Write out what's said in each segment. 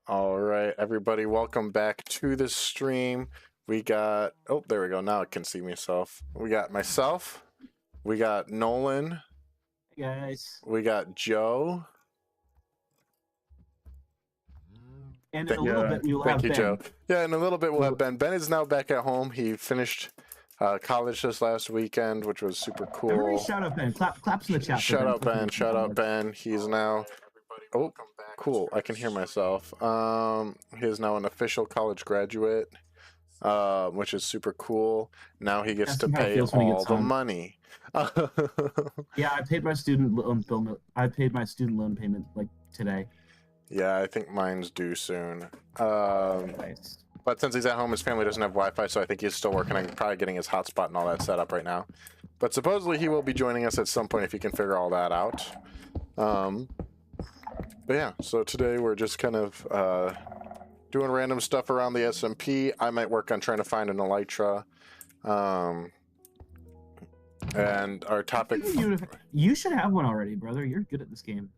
All right, everybody, welcome back to the stream. We got, oh, there we go. Now I can see myself. We got myself. We got Nolan. Hey guys. We got Joe. And in a little bit, we'll have Ben. Thank you, Joe. Yeah, in a little bit, we'll have Ben. Ben is now back at home. He finished college this last weekend, which was super cool. Everybody shout out Ben. Claps in the chat. Shout out Ben. Shout out Ben. He's now... Oh, cool. I can hear myself. He is now an official college graduate, which is super cool. Now he gets to pay all the money. Yeah, I paid my student loan bill. I paid my student loan payment like today. Yeah, I think mine's due soon. Nice. But since he's at home, his family doesn't have Wi-Fi, so I think he's still working on probably getting his hotspot and all that set up right now. But supposedly he will be joining us at some point if he can figure all that out. But yeah, so today we're just kind of doing random stuff around the SMP. I might work on trying to find an elytra. And our topic... You should have one already, brother. You're good at this game.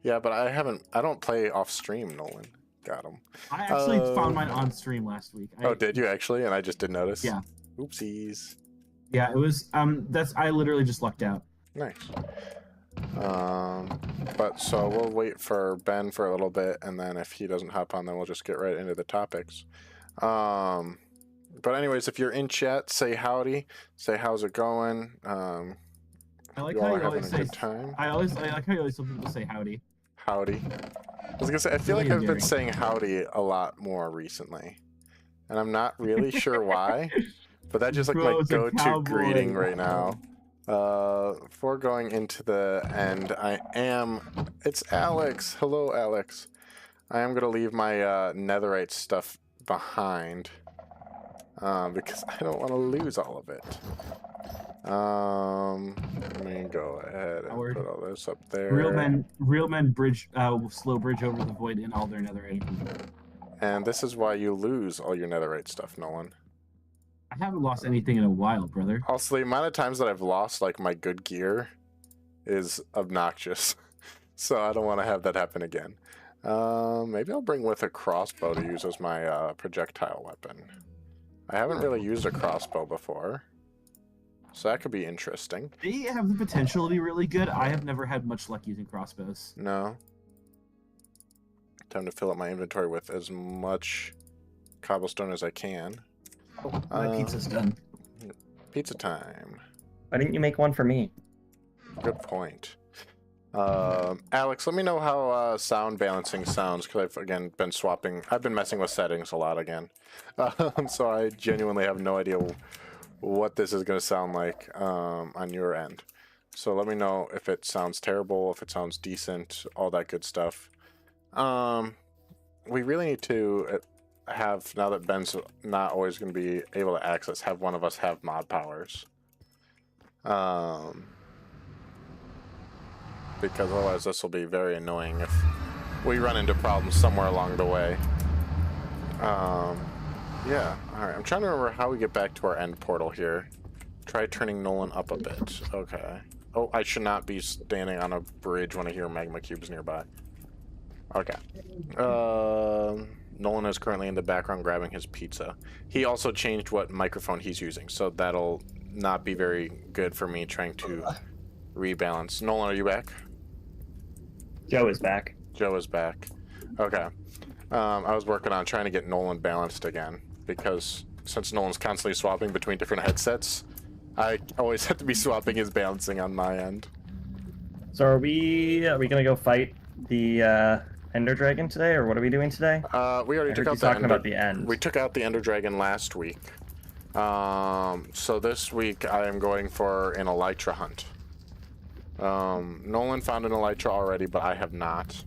Yeah, but I don't play off stream, Nolan. Got him. I actually found mine on stream last week. Oh, did you actually? And I just didn't notice? Yeah. Oopsies. Yeah, it was, I literally just lucked out. Nice. But so we'll wait for Ben for a little bit, and then if he doesn't hop on, then we'll just get right into the topics. But anyways, if you're in chat, say howdy, say how's it going. I like how you always say. I like how you always tell people to say howdy. Howdy. I was gonna say I feel like I've been saying howdy a lot more recently, and I'm not really sure why, but that's just like my go-to greeting right now. Before going into the end, it's Alex. Hello, Alex. I am going to leave my netherite stuff behind because I don't want to lose all of it. Let me go ahead and put all this up there. Real men bridge, slow bridge over the void in all their netherite. And this is why you lose all your netherite stuff, Nolan. I haven't lost anything in a while, brother. Also, the amount of times that I've lost, like, my good gear is obnoxious. So I don't want to have that happen again. Maybe I'll bring with a crossbow to use as my projectile weapon. I haven't really used a crossbow before. So that could be interesting. They have the potential to be really good. I have never had much luck using crossbows. No. Time to fill up my inventory with as much cobblestone as I can. Oh, my pizza's done. Pizza time. Why didn't you make one for me? Good point. Alex, let me know how sound balancing sounds, because I've, again, been swapping. I've been messing with settings a lot again. So I genuinely have no idea what this is going to sound like on your end. So let me know if it sounds terrible, if it sounds decent, all that good stuff. We really need to... have, now that Ben's not always going to be able to access, have one of us have mod powers. Because otherwise this will be very annoying if we run into problems somewhere along the way. Yeah, alright, I'm trying to remember how we get back to our end portal here. Try turning Nolan up a bit. Okay. Oh, I should not be standing on a bridge when I hear magma cubes nearby. Okay. Nolan is currently in the background grabbing his pizza. He also changed what microphone he's using, so that'll not be very good for me trying to rebalance. Nolan, are you back? Joe is back. Joe is back. Okay. I was working on trying to get Nolan balanced again, because since Nolan's constantly swapping between different headsets, I always have to be swapping his balancing on my end. So are we gonna go fight the Ender Dragon today, or what are we doing today? We already took out the end. We took out the Ender Dragon last week. So this week I am going for an elytra hunt. Nolan found an elytra already, but I have not.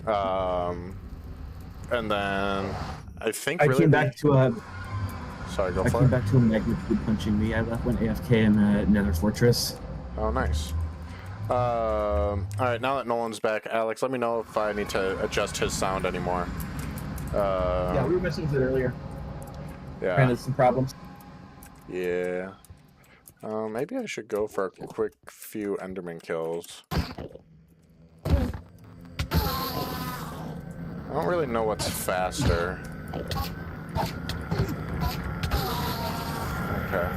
And then I think I came back to a. Sorry, go for it. I came back to a magma cube punching me. I went AFK in the Nether Fortress. Oh, nice. Alright, now that Nolan's back, Alex, let me know if I need to adjust his sound anymore. Yeah, we were messing with it earlier. Yeah. Ran into some problems. Yeah. Maybe I should go for a quick few Enderman kills. I don't really know what's faster. Okay.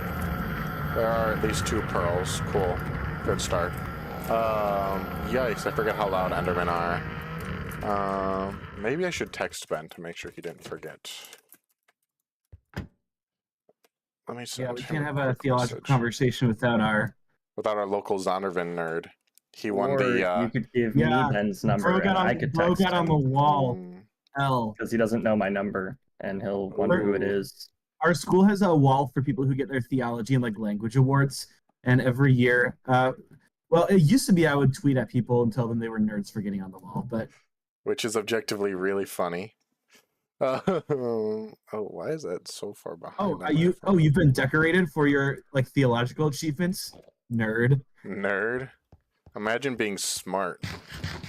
There are at least 2 pearls. Cool. Good start. Yikes, I forget how loud Endermen are. Maybe I should text Ben to make sure he didn't forget. Let me send Yeah, we him can't have a quick theological message. conversation without our local Zondervan nerd. He won Or the you could give me Ben's number and I could text got on the him wall. L. because he doesn't know my number and he'll wonder who it is. Our school has a wall for people who get their theology and like language awards, and every year, well, it used to be I would tweet at people and tell them they were nerds for getting on the wall, but which is objectively really funny. Oh, why is that so far behind? You've been decorated for your like theological achievements, nerd. Nerd. Imagine being smart.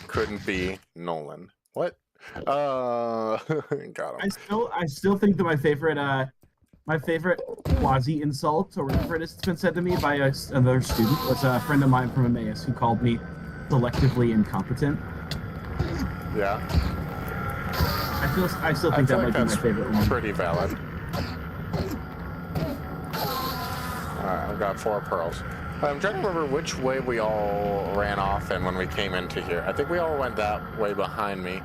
Couldn't be Nolan. What? Got him. I still think that my favorite quasi insult or whatever it is that's been said to me by another student was a friend of mine from Emmaus who called me selectively incompetent. Yeah. I still think that might be my favorite one. Pretty valid. Alright, I've got 4 pearls. I'm trying to remember which way we all ran off in when we came into here. I think we all went that way behind me.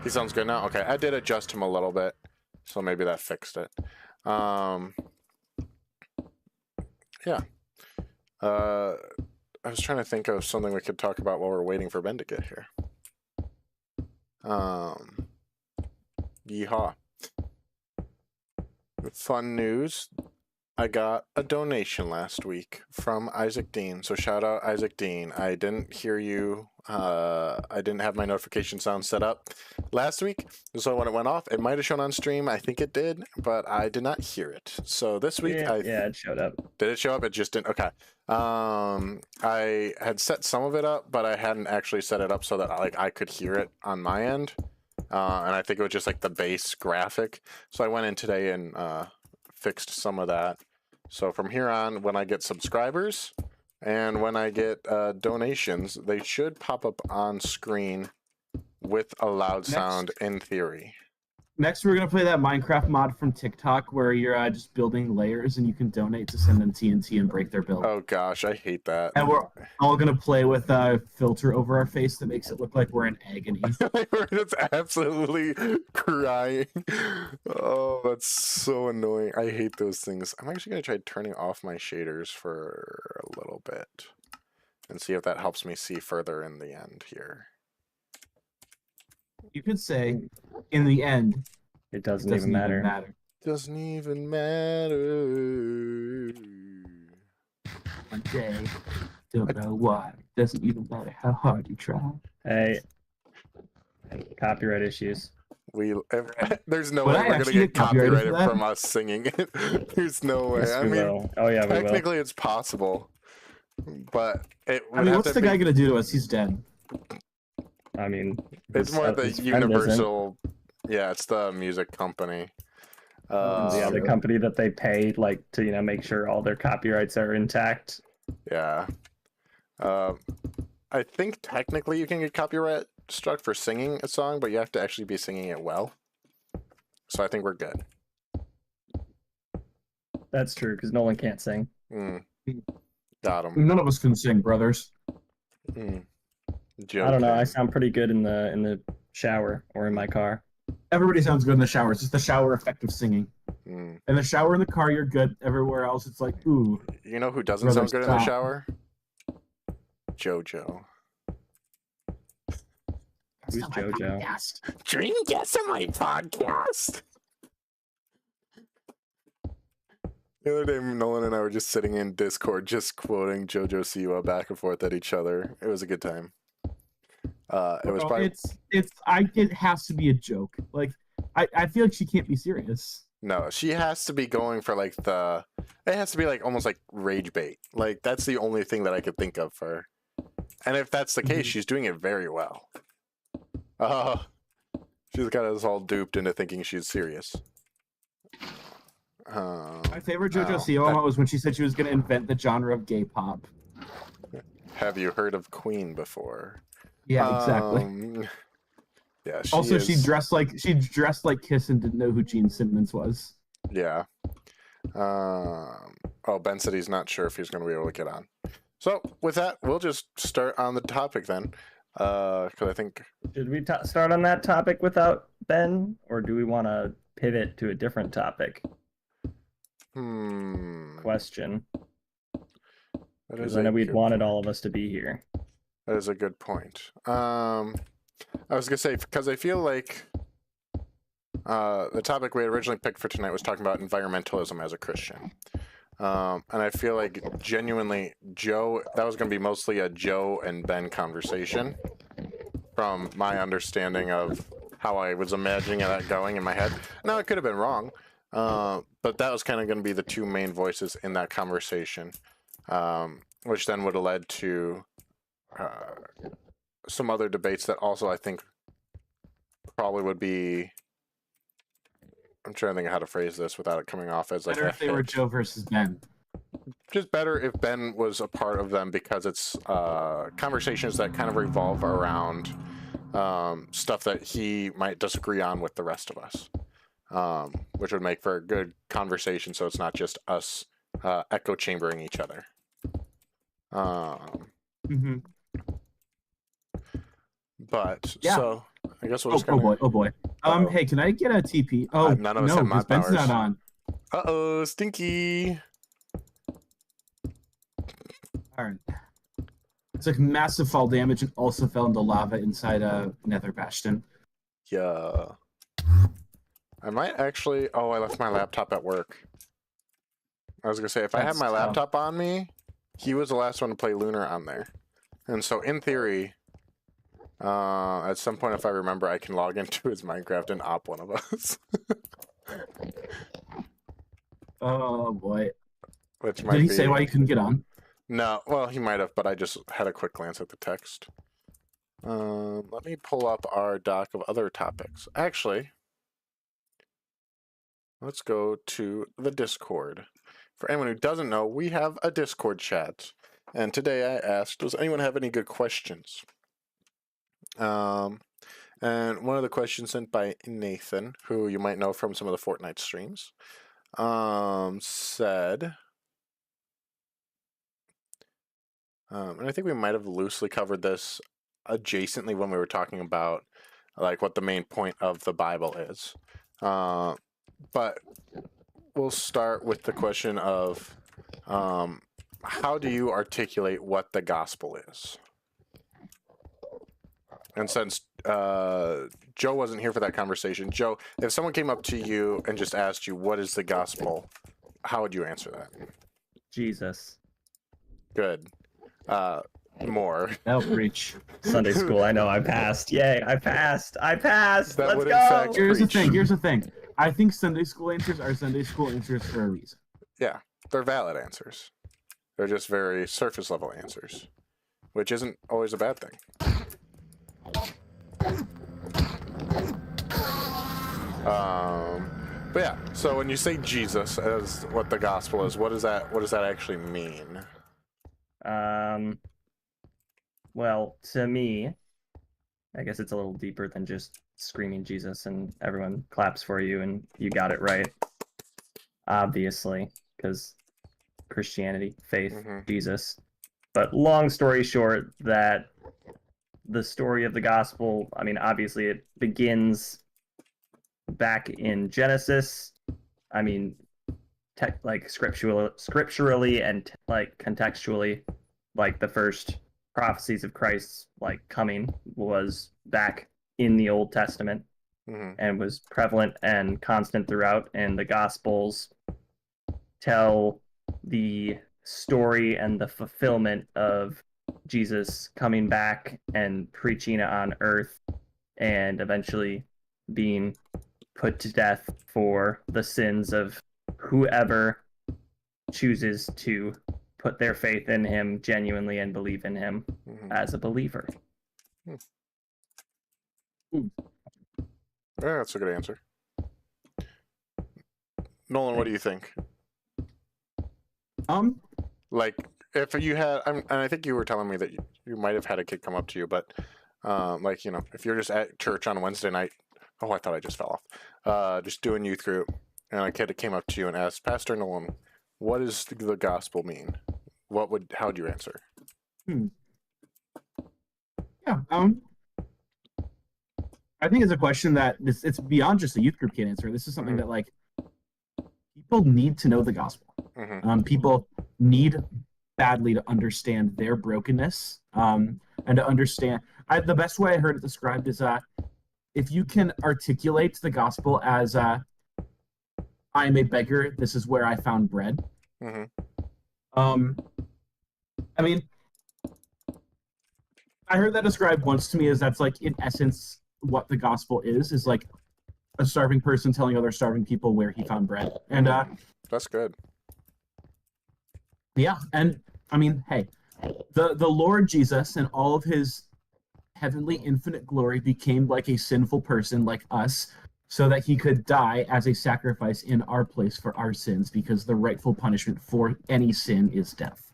He sounds good now? Okay, I did adjust him a little bit, so maybe that fixed it. Yeah. I was trying to think of something we could talk about while we're waiting for Ben to get here. Yeehaw. Fun news. I got a donation last week from Isaac Dean. So shout out Isaac Dean. I didn't hear you. I didn't have my notification sound set up last week. So when it went off, it might have shown on stream. I think it did, but I did not hear it. So this week, yeah, it showed up. Did it show up? It just didn't. Okay. I had set some of it up, but I hadn't actually set it up so that I could hear it on my end. And I think it was just like the base graphic. So I went in today and fixed some of that. So from here on, when I get subscribers and when I get donations, they should pop up on screen with a loud sound in theory. Next, we're going to play that Minecraft mod from TikTok where you're just building layers and you can donate to send them TNT and break their build. Oh gosh, I hate that. And we're all going to play with a filter over our face that makes it look like we're in agony. We're just absolutely crying. Oh, that's so annoying. I hate those things. I'm actually going to try turning off my shaders for a little bit and see if that helps me see further in the end here. You could say, in the end, it doesn't even matter. Doesn't even matter. One day, don't know why. Doesn't even matter how hard you try. Hey, copyright issues. There's no way we're gonna get copyrighted from us singing it. There's no way. Yes, I mean, oh yeah, technically it's possible, but it. I mean, what's the guy gonna do to us? He's dead. I mean, it's more the universal. Yeah, it's the music company. The other company that they pay, like, to make sure all their copyrights are intact. Yeah. I think technically you can get copyright struck for singing a song, but you have to actually be singing it well. So I think we're good. That's true, because Nolan can't sing. Got him. None of us can sing, brothers. I don't know. I sound pretty good in the shower or in my car. Everybody sounds good in the shower. It's just the shower effect of singing. In the shower in the car, you're good. Everywhere else, it's like, ooh. You know who doesn't sound good in the shower? JoJo. Who's JoJo? Dream guest on my podcast. The other day, Nolan and I were just sitting in Discord, just quoting JoJo Siwa back and forth at each other. It was a good time. It was probably... It has to be a joke. Like, I feel like she can't be serious. No, she has to be going for like it has to be like almost like rage bait. Like that's the only thing that I could think of for her. And if that's the case, she's doing it very well. She's got us all duped into thinking she's serious. My favorite JoJo Siwa moment was when she said she was going to invent the genre of gay pop. Have you heard of Queen before? Yeah, exactly. Yeah. She dressed like Kiss and didn't know who Gene Simmons was. Yeah. Oh, Ben said he's not sure if he's going to be able to get on. So with that, we'll just start on the topic then. Because I think... Should we start on that topic without Ben? Or do we want to pivot to a different topic? Question. Because I know we'd wanted all of us to be here. That is a good point. I was going to say, because I feel like the topic we had originally picked for tonight was talking about environmentalism as a Christian. And I feel like genuinely, that was going to be mostly a Joe and Ben conversation from my understanding of how I was imagining that going in my head. Now, it could have been wrong, but that was kind of going to be the two main voices in that conversation, which then would have led to some other debates that also I think probably would be... I'm trying to think of how to phrase this without it coming off as like better if they were Joe versus Ben. Just better if Ben was a part of them, because it's conversations that kind of revolve around stuff that he might disagree on with the rest of us, which would make for a good conversation, so it's not just us echo chambering each other. But yeah. So I guess we'll just oh boy. Hey, can I get a TP? Oh, none of us have mod Ben's powers. not on. Uh-oh, stinky. All right. It's like massive fall damage and also fell into lava inside a Nether Bastion. Yeah. I might actually... Oh, I left my laptop at work. I was going to say, if I had my laptop on me, he was the last one to play Lunar on there. And so, in theory... at some point, if I remember, I can log into his Minecraft and op one of us. Oh boy! Which Did he say why he couldn't get on? No, well, he might have, but I just had a quick glance at the text. Let me pull up our doc of other topics. Actually, let's go to the Discord. For anyone who doesn't know, we have a Discord chat, and today I asked, does anyone have any good questions? And one of the questions sent by Nathan, who you might know from some of the Fortnite streams, said, and I think we might have loosely covered this adjacently when we were talking about like what the main point of the Bible is, but we'll start with the question of how do you articulate what the gospel is? And since Joe wasn't here for that conversation, Joe, if someone came up to you and just asked you, what is the gospel, how would you answer that? Jesus. Good. More. Outreach. Sunday school, I know, I passed. Yay, I passed. Let's go. Here's the thing. I think Sunday school answers are Sunday school answers for a reason. Yeah, they're valid answers. They're just very surface level answers, which isn't always a bad thing. But yeah, so when you say Jesus as what the gospel is, what does that actually mean? Well, to me, I guess it's a little deeper than just screaming Jesus and everyone claps for you and you got it right. Obviously, because Christianity, faith, Jesus. But long story short, that the story of the gospel, I mean, obviously it begins back in Genesis. I mean, like scripturally and like contextually, like the first prophecies of Christ's like coming was back in the Old Testament and was prevalent and constant throughout. And the Gospels tell the story and the fulfillment of Jesus coming back and preaching on earth and eventually being put to death for the sins of whoever chooses to put their faith in him genuinely and believe in him as a believer. Yeah, that's a good answer. Nolan, what do you think? Like, if you had, and I think you were telling me that you might have had a kid come up to you, but Like, if you're just at church on Wednesday night, oh, I thought I just fell off. Just doing youth group, and a kid came up to you and asked, Pastor Nolan, what does the gospel mean? How would you answer? Yeah. I think it's a question that it's beyond just a youth group can answer. This is something that like people need to know the gospel. People need badly to understand their brokenness, and to understand. The best way I heard it described is if you can articulate the gospel as I am a beggar, this is where I found bread. I mean, I heard that described once to me as that's like in essence what the gospel is like a starving person telling other starving people where he found bread. And that's good. Yeah, and I mean, hey, the Lord Jesus and all of his heavenly infinite glory became like a sinful person like us so that he could die as a sacrifice in our place for our sins, because the rightful punishment for any sin is death.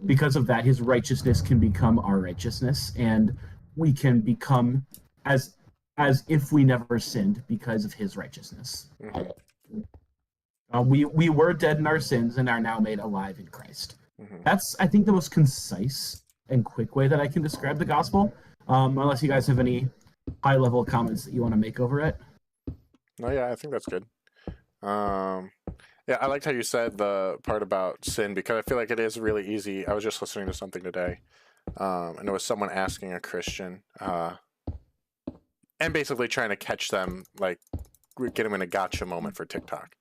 Because of that, his righteousness can become our righteousness, and we can become as if we never sinned because of his righteousness. We were dead in our sins and are now made alive in Christ. That's, I think, the most concise and quick way that I can describe the gospel, unless you guys have any high-level comments that you want to make over it. No, yeah, I think that's good. Yeah, I liked how you said the part about sin, because I feel like it is really easy. I was just listening to something today, and it was someone asking a Christian, and basically trying to catch them, like, get them in a gotcha moment for TikTok.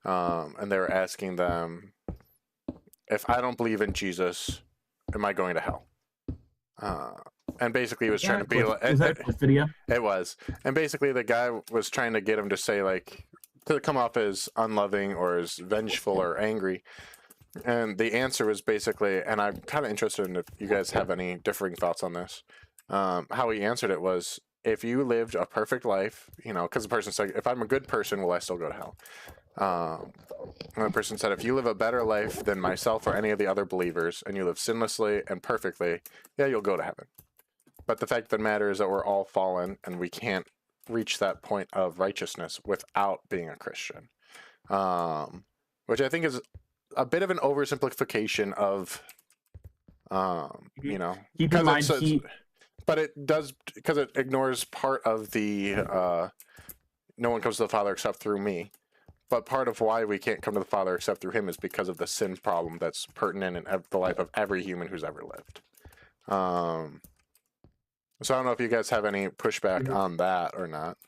And they were asking them, if I don't believe in Jesus, am I going to hell? And basically he was trying to be like... Was that a video? It was. And basically the guy was trying to get him to say, like, to come off as unloving or as vengeful or angry. And the answer was basically, and I'm kind of interested in if you guys have any differing thoughts on this, how he answered it was, if you lived a perfect life, because the person said, if I'm a good person, will I still go to hell? And the person said, if you live a better life than myself or any of the other believers, and you live sinlessly and perfectly, yeah, you'll go to heaven. But the fact of the matter is that we're all fallen, and we can't reach that point of righteousness without being a Christian. Which I think is a bit of an oversimplification of, Keep in mind, but it does, because it ignores part of the no one comes to the Father except through me. But part of why we can't come to the Father except through him is because of the sin problem that's pertinent in the life of every human who's ever lived. So I don't know if you guys have any pushback on that or not.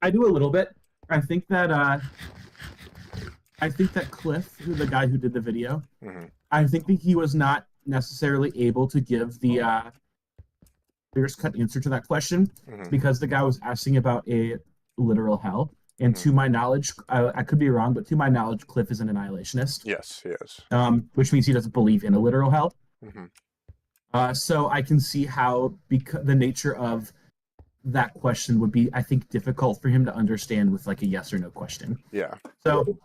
I do a little bit. I think that Cliff, the guy who did the video, I think that he was not necessarily able to give the clear-cut answer to that question, because the guy was asking about a literal hell. And to my knowledge, I could be wrong, but to my knowledge, Cliff is an annihilationist. Yes, he is. Which means he doesn't believe in a literal hell. So I can see how the nature of that question would be, I think, difficult for him to understand with like a yes or no question. Yeah. So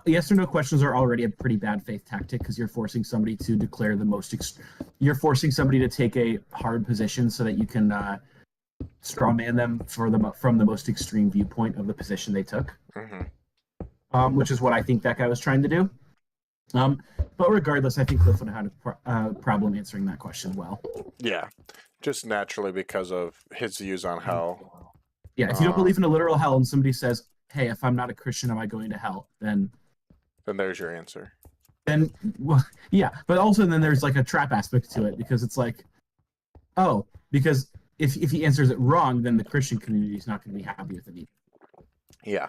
yes or no questions are already a pretty bad faith tactic, because you're forcing somebody to declare the most. You're forcing somebody to take a hard position so that you can straw man them from the most extreme viewpoint of the position they took. Which is what I think that guy was trying to do. But regardless, I think Cliff would have had a problem answering that question well. Yeah, just naturally because of his views on hell. Yeah, if you don't believe in a literal hell and somebody says, hey, if I'm not a Christian, am I going to hell? Then there's your answer. Then, well, yeah, but also then there's like a trap aspect to it, because it's like, because if he answers it wrong, then the Christian community is not going to be happy with it either. Yeah.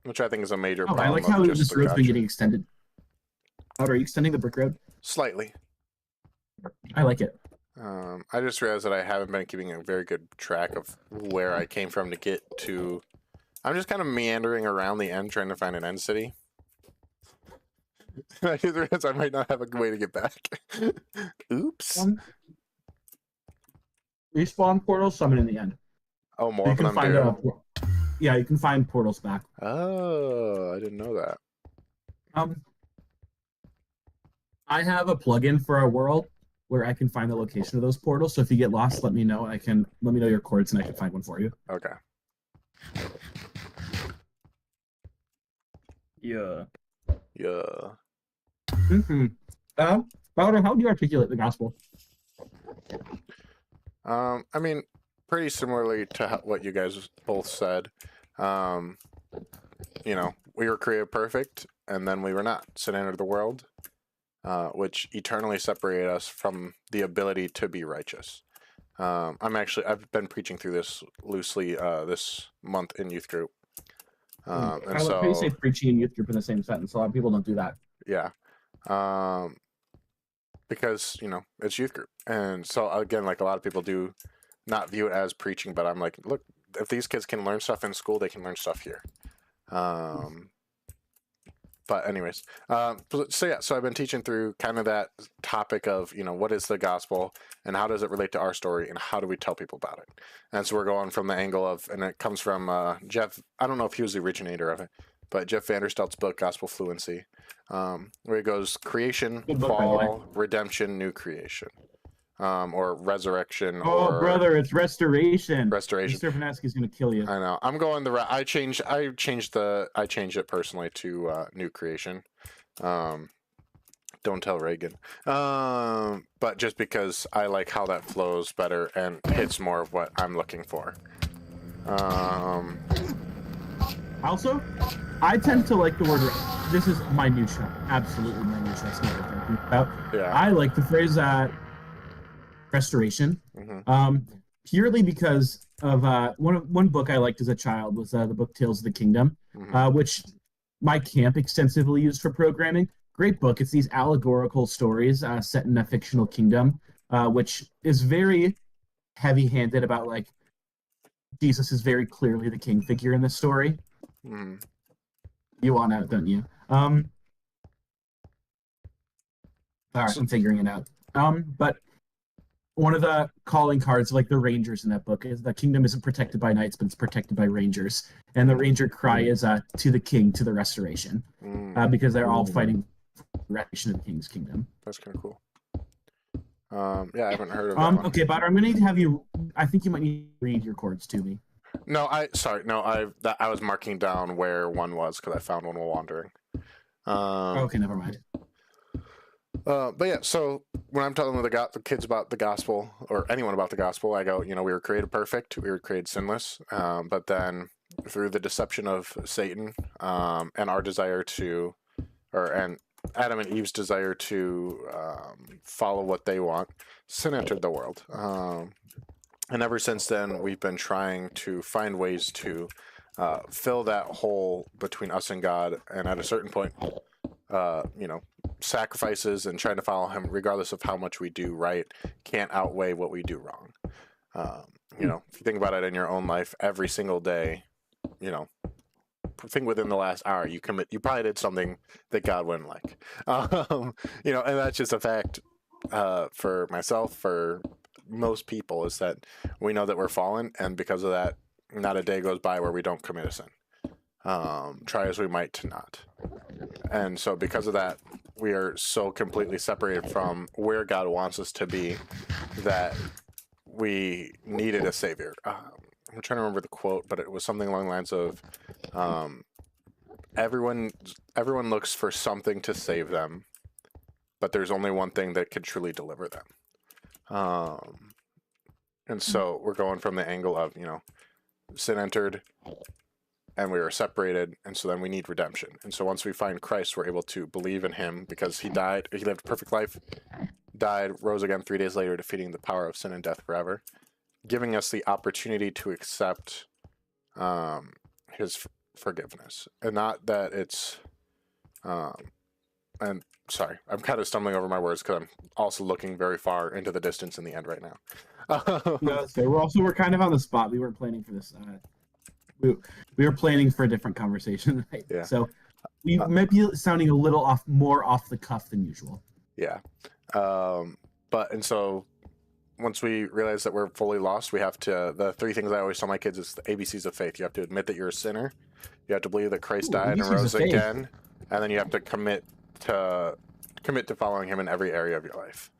Which I think is a major problem. I like how this road's been getting extended. Are you extending the brick road? Slightly. I like it. I just realized that I haven't been keeping a very good track of where I came from to get to. I'm just kind of meandering around the end trying to find an end city. I just realized I might not have a good way to get back. Oops. Respawn portals, summon in the end. Oh, more of them do? Yeah, you can find portals back. Oh, I didn't know that. I have a plugin for our world where I can find the location of those portals. So if you get lost, let me know. Let me know your coords, and I can find one for you. Okay. Yeah. Yeah. Mm-hmm. Bowder, how do you articulate the gospel? I mean, pretty similarly to what you guys both said. You know, we were created perfect, and then we were not. Sin entered the world, which eternally separated us from the ability to be righteous. I've been preaching through this loosely this month in youth group. And I like how you say preaching and youth group in the same sentence. A lot of people don't do that. Yeah. Because, you know, it's youth group. And so, again, like a lot of people do not view it as preaching, but I'm like, look, if these kids can learn stuff in school, they can learn stuff here. But anyways, so I've been teaching through kind of that topic of, you know, what is the gospel and how does it relate to our story and how do we tell people about it? And so we're going from the angle of, and it comes from Jeff, I don't know if he was the originator of it, but Jeff Vanderstelt's book, Gospel Fluency, where it goes creation, fall, redemption, new creation. Or resurrection. Oh, brother, it's restoration. Restoration. Mr. Fanatsky's gonna kill you. I know. I'm going I changed it personally to new creation. Don't tell Reagan. But just because I like how that flows better and hits more of what I'm looking for. Also, I tend to like the word. This is minutia. Absolutely minutia. That's not what I'm talking about. Yeah. I like the phrase restoration, purely because of one book I liked as a child was the book Tales of the Kingdom, which my camp extensively used for programming. Great book. It's these allegorical stories set in a fictional kingdom, which is very heavy-handed about like Jesus is very clearly the king figure in this story. You all know it, don't you? All right, I'm figuring it out. But one of the calling cards, like the Rangers in that book, is the kingdom isn't protected by knights, but it's protected by Rangers. And the Ranger cry is to the king, to the restoration, because they're all fighting for the restoration of the king's kingdom. That's kind of cool. Yeah, I haven't heard of that one. Okay, but I'm going to need to have you. I think you might need to read your chords to me. No, I was marking down where one was because I found one while wandering. Okay, never mind. But yeah, so when I'm telling the kids about the gospel or anyone about the gospel, I go, you know, we were created perfect, we were created sinless, but then through the deception of Satan and our desire and Adam and Eve's desire to follow what they want, sin entered the world. And ever since then, we've been trying to find ways to fill that hole between us and God. And at a certain point, you know, sacrifices and trying to follow him, regardless of how much we do right, can't outweigh what we do wrong. You know, if you think about it in your own life, every single day, you know, I think within the last hour, you probably did something that God wouldn't like. You know, and that's just a fact for myself, for most people, is that we know that we're fallen, and because of that, not a day goes by where we don't commit a sin. Try as we might to not. And so because of that, we are so completely separated from where God wants us to be that we needed a savior. I'm trying to remember the quote, but it was something along the lines of everyone looks for something to save them, but there's only one thing that could truly deliver them. And so we're going from the angle of, you know, sin entered and we were separated, and so then we need redemption. And so once we find Christ, we're able to believe in him because he lived a perfect life, died, rose again 3 days later, defeating the power of sin and death forever, giving us the opportunity to accept his forgiveness. And not that it's and sorry, I'm kind of stumbling over my words because I'm also looking very far into the distance in the end right now. No, that's fair. We're kind of on the spot. We weren't planning for this. We were planning for a different conversation tonight. Yeah. So we might be sounding a little more off the cuff than usual. Yeah. And so once we realize that we're fully lost, we have to, the three things I always tell my kids is the ABCs of faith. You have to admit that you're a sinner. You have to believe that Christ died and rose again. And then you have to commit to following him in every area of your life.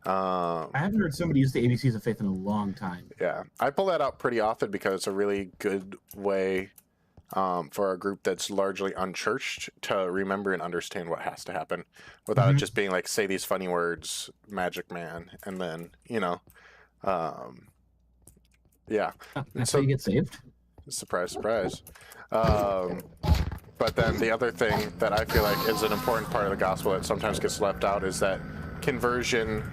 I haven't heard somebody use the ABCs of faith in a long time. Yeah, I pull that out pretty often because it's a really good way for a group that's largely unchurched to remember and understand what has to happen without it just being like, say these funny words, magic man, and then, yeah. That's how you get saved. Surprise, surprise. But then the other thing that I feel like is an important part of the gospel that sometimes gets left out is that conversion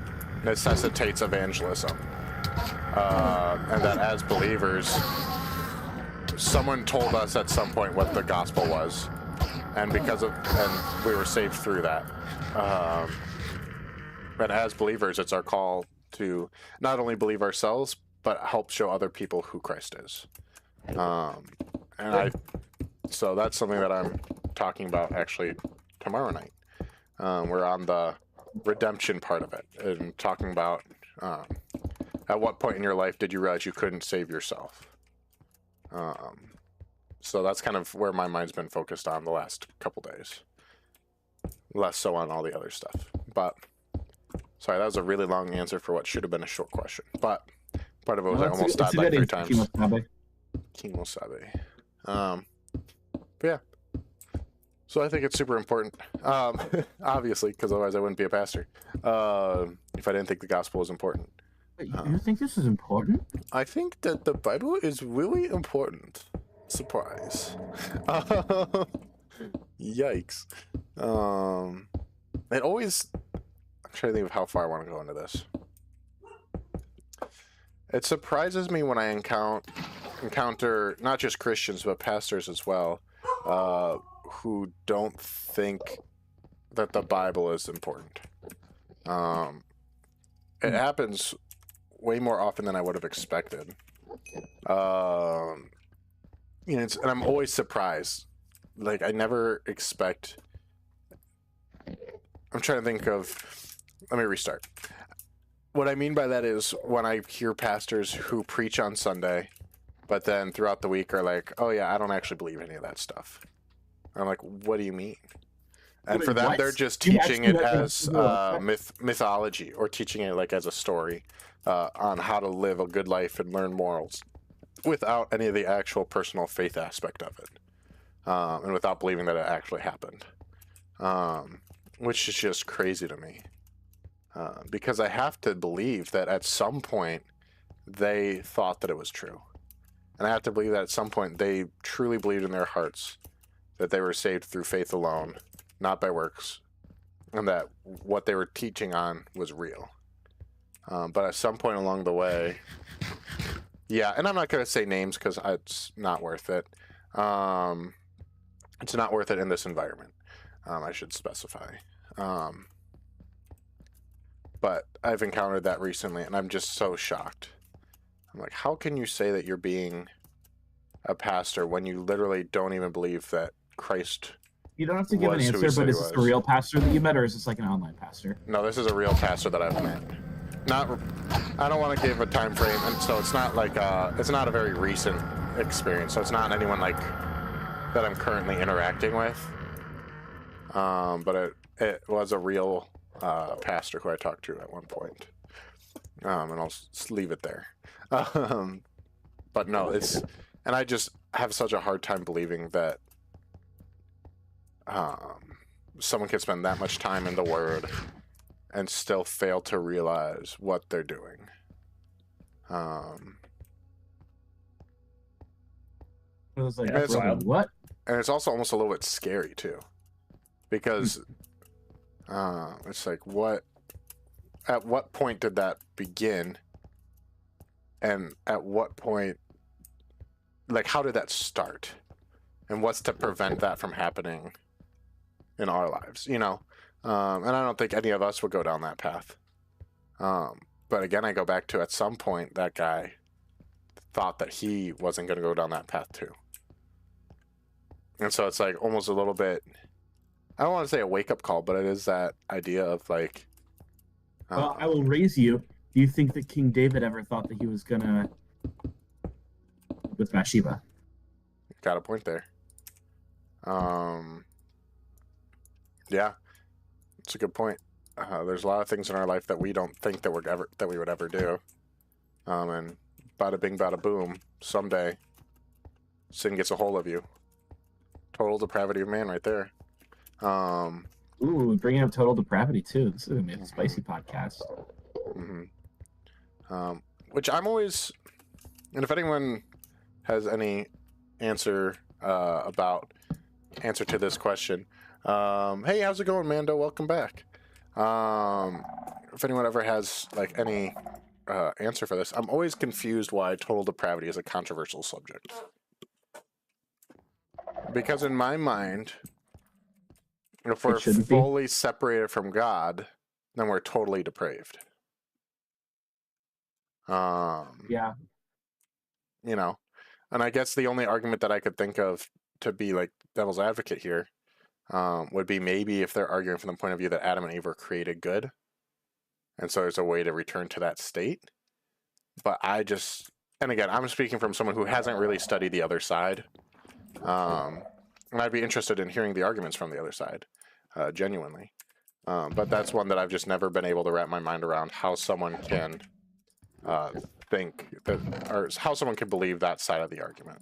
necessitates evangelism. And that as believers, someone told us at some point what the gospel was, and we were saved through that. And as believers, it's our call to not only believe ourselves, but help show other people who Christ is. So that's something that I'm talking about actually tomorrow night. We're on the redemption part of it and talking about at what point in your life did you realize you couldn't save yourself. So that's kind of where my mind's been focused on the last couple days, less so on all the other stuff. But sorry, that was a really long answer for what should have been a short question, but part of it was I almost died like 3 times. Kimo Sabe. But yeah, so I think it's super important, obviously, because otherwise I wouldn't be a pastor if I didn't think the gospel was important. You think this is important? I think that the Bible is really important. Surprise. Yikes. It always... I'm trying to think of how far I want to go into this. It surprises me when I encounter not just Christians, but pastors as well, who don't think that the Bible is important. It happens way more often than I would have expected. And I'm always surprised. Like, I never expect... I'm trying to think of... Let me restart. What I mean by that is when I hear pastors who preach on Sunday, but then throughout the week are like, oh yeah, I don't actually believe any of that stuff. I'm like, what do you mean? And for them, they're just teaching it as mythology, or teaching it like as a story on how to live a good life and learn morals without any of the actual personal faith aspect of it, and without believing that it actually happened, which is just crazy to me, because I have to believe that at some point they thought that it was true, and I have to believe that at some point they truly believed in their hearts that they were saved through faith alone, not by works, and that what they were teaching on was real. But at some point along the way, yeah, and I'm not going to say names because it's not worth it. It's not worth it in this environment. I should specify. But I've encountered that recently, and I'm just so shocked. I'm like, how can you say that you're being a pastor when you literally don't even believe that Christ... You don't have to give an answer, but is this a real pastor that you met, or is this like an online pastor? No, this is a real pastor that I've met. I don't want to give a time frame, and so it's not like it's not a very recent experience. So it's not anyone like that I'm currently interacting with. But it was a real pastor who I talked to at one point, and I'll just leave it there. But no, and I just have such a hard time believing that someone can spend that much time in the Word and still fail to realize what they're doing. It was like, what? And it's also almost a little bit scary too, because it's like, at what point did that begin, and at what point, like, how did that start, and what's to prevent that from happening in our lives, and I don't think any of us would go down that path. But again, I go back to, at some point, that guy thought that he wasn't going to go down that path too. And so it's like almost a little bit, I don't want to say a wake-up call, but it is that idea of like... well, I will raise you. Do you think that King David ever thought that he was going to... with Bathsheba? Got a point there. Yeah, it's a good point. there's a lot of things in our life that we don't think that we would ever do. And bada bing, bada boom, someday sin gets a hold of you. Total depravity of man, right there. Ooh, bringing up total depravity too. This is gonna be a spicy podcast. Which I'm always, and if anyone has any answer to this question, hey, how's it going, Mando? Welcome back. If anyone ever has like any answer for this, I'm always confused why total depravity is a controversial subject. Because in my mind, if we're fully separated from God, then we're totally depraved. Yeah. You know, and I guess the only argument that I could think of to be like devil's advocate here would be maybe if they're arguing from the point of view that Adam and Eve were created good, and so there's a way to return to that state. But and again, I'm speaking from someone who hasn't really studied the other side. And I'd be interested in hearing the arguments from the other side, genuinely. But that's one that I've just never been able to wrap my mind around, how someone can think that, or how someone can believe that side of the argument.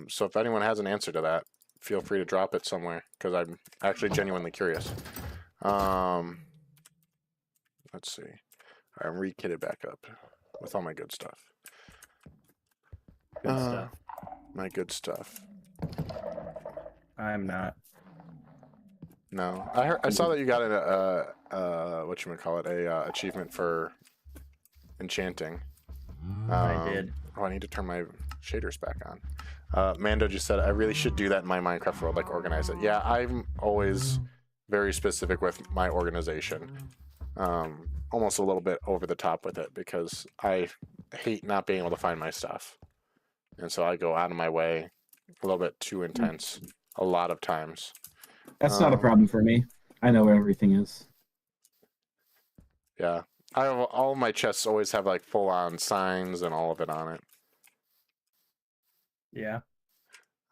So if anyone has an answer to that, feel free to drop it somewhere, because I'm actually genuinely curious. Let's see. I'm re-kitted back up with all my good stuff. Good stuff. My good stuff. I'm not. No, I saw that you got a achievement for enchanting. I did. Oh, I need to turn my shaders back on. Mando just said I really should do that in my Minecraft world, like organize it. Yeah, I'm always very specific with my organization. Almost a little bit over the top with it because I hate not being able to find my stuff. And so I go out of my way a little bit too intense a lot of times. That's not a problem for me. I know where everything is. Yeah. All of my chests always have like full-on signs and all of it on it. Yeah.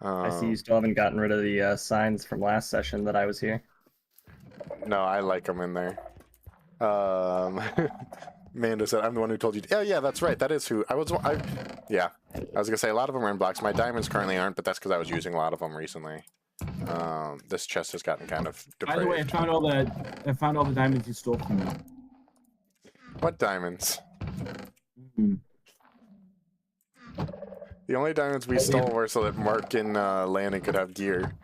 I see you still haven't gotten rid of the signs from last session that I was here. No, I like them in there. Manda said, I'm the one who told you. Yeah, that's right. That is who I was. Yeah, I was gonna say a lot of them are in blocks. My diamonds currently aren't, but that's because I was using a lot of them recently. This chest has gotten kind of depraved. By the way, I found all the diamonds you stole from me. What diamonds? The only diamonds we stole were so that Mark and Landon could have gear.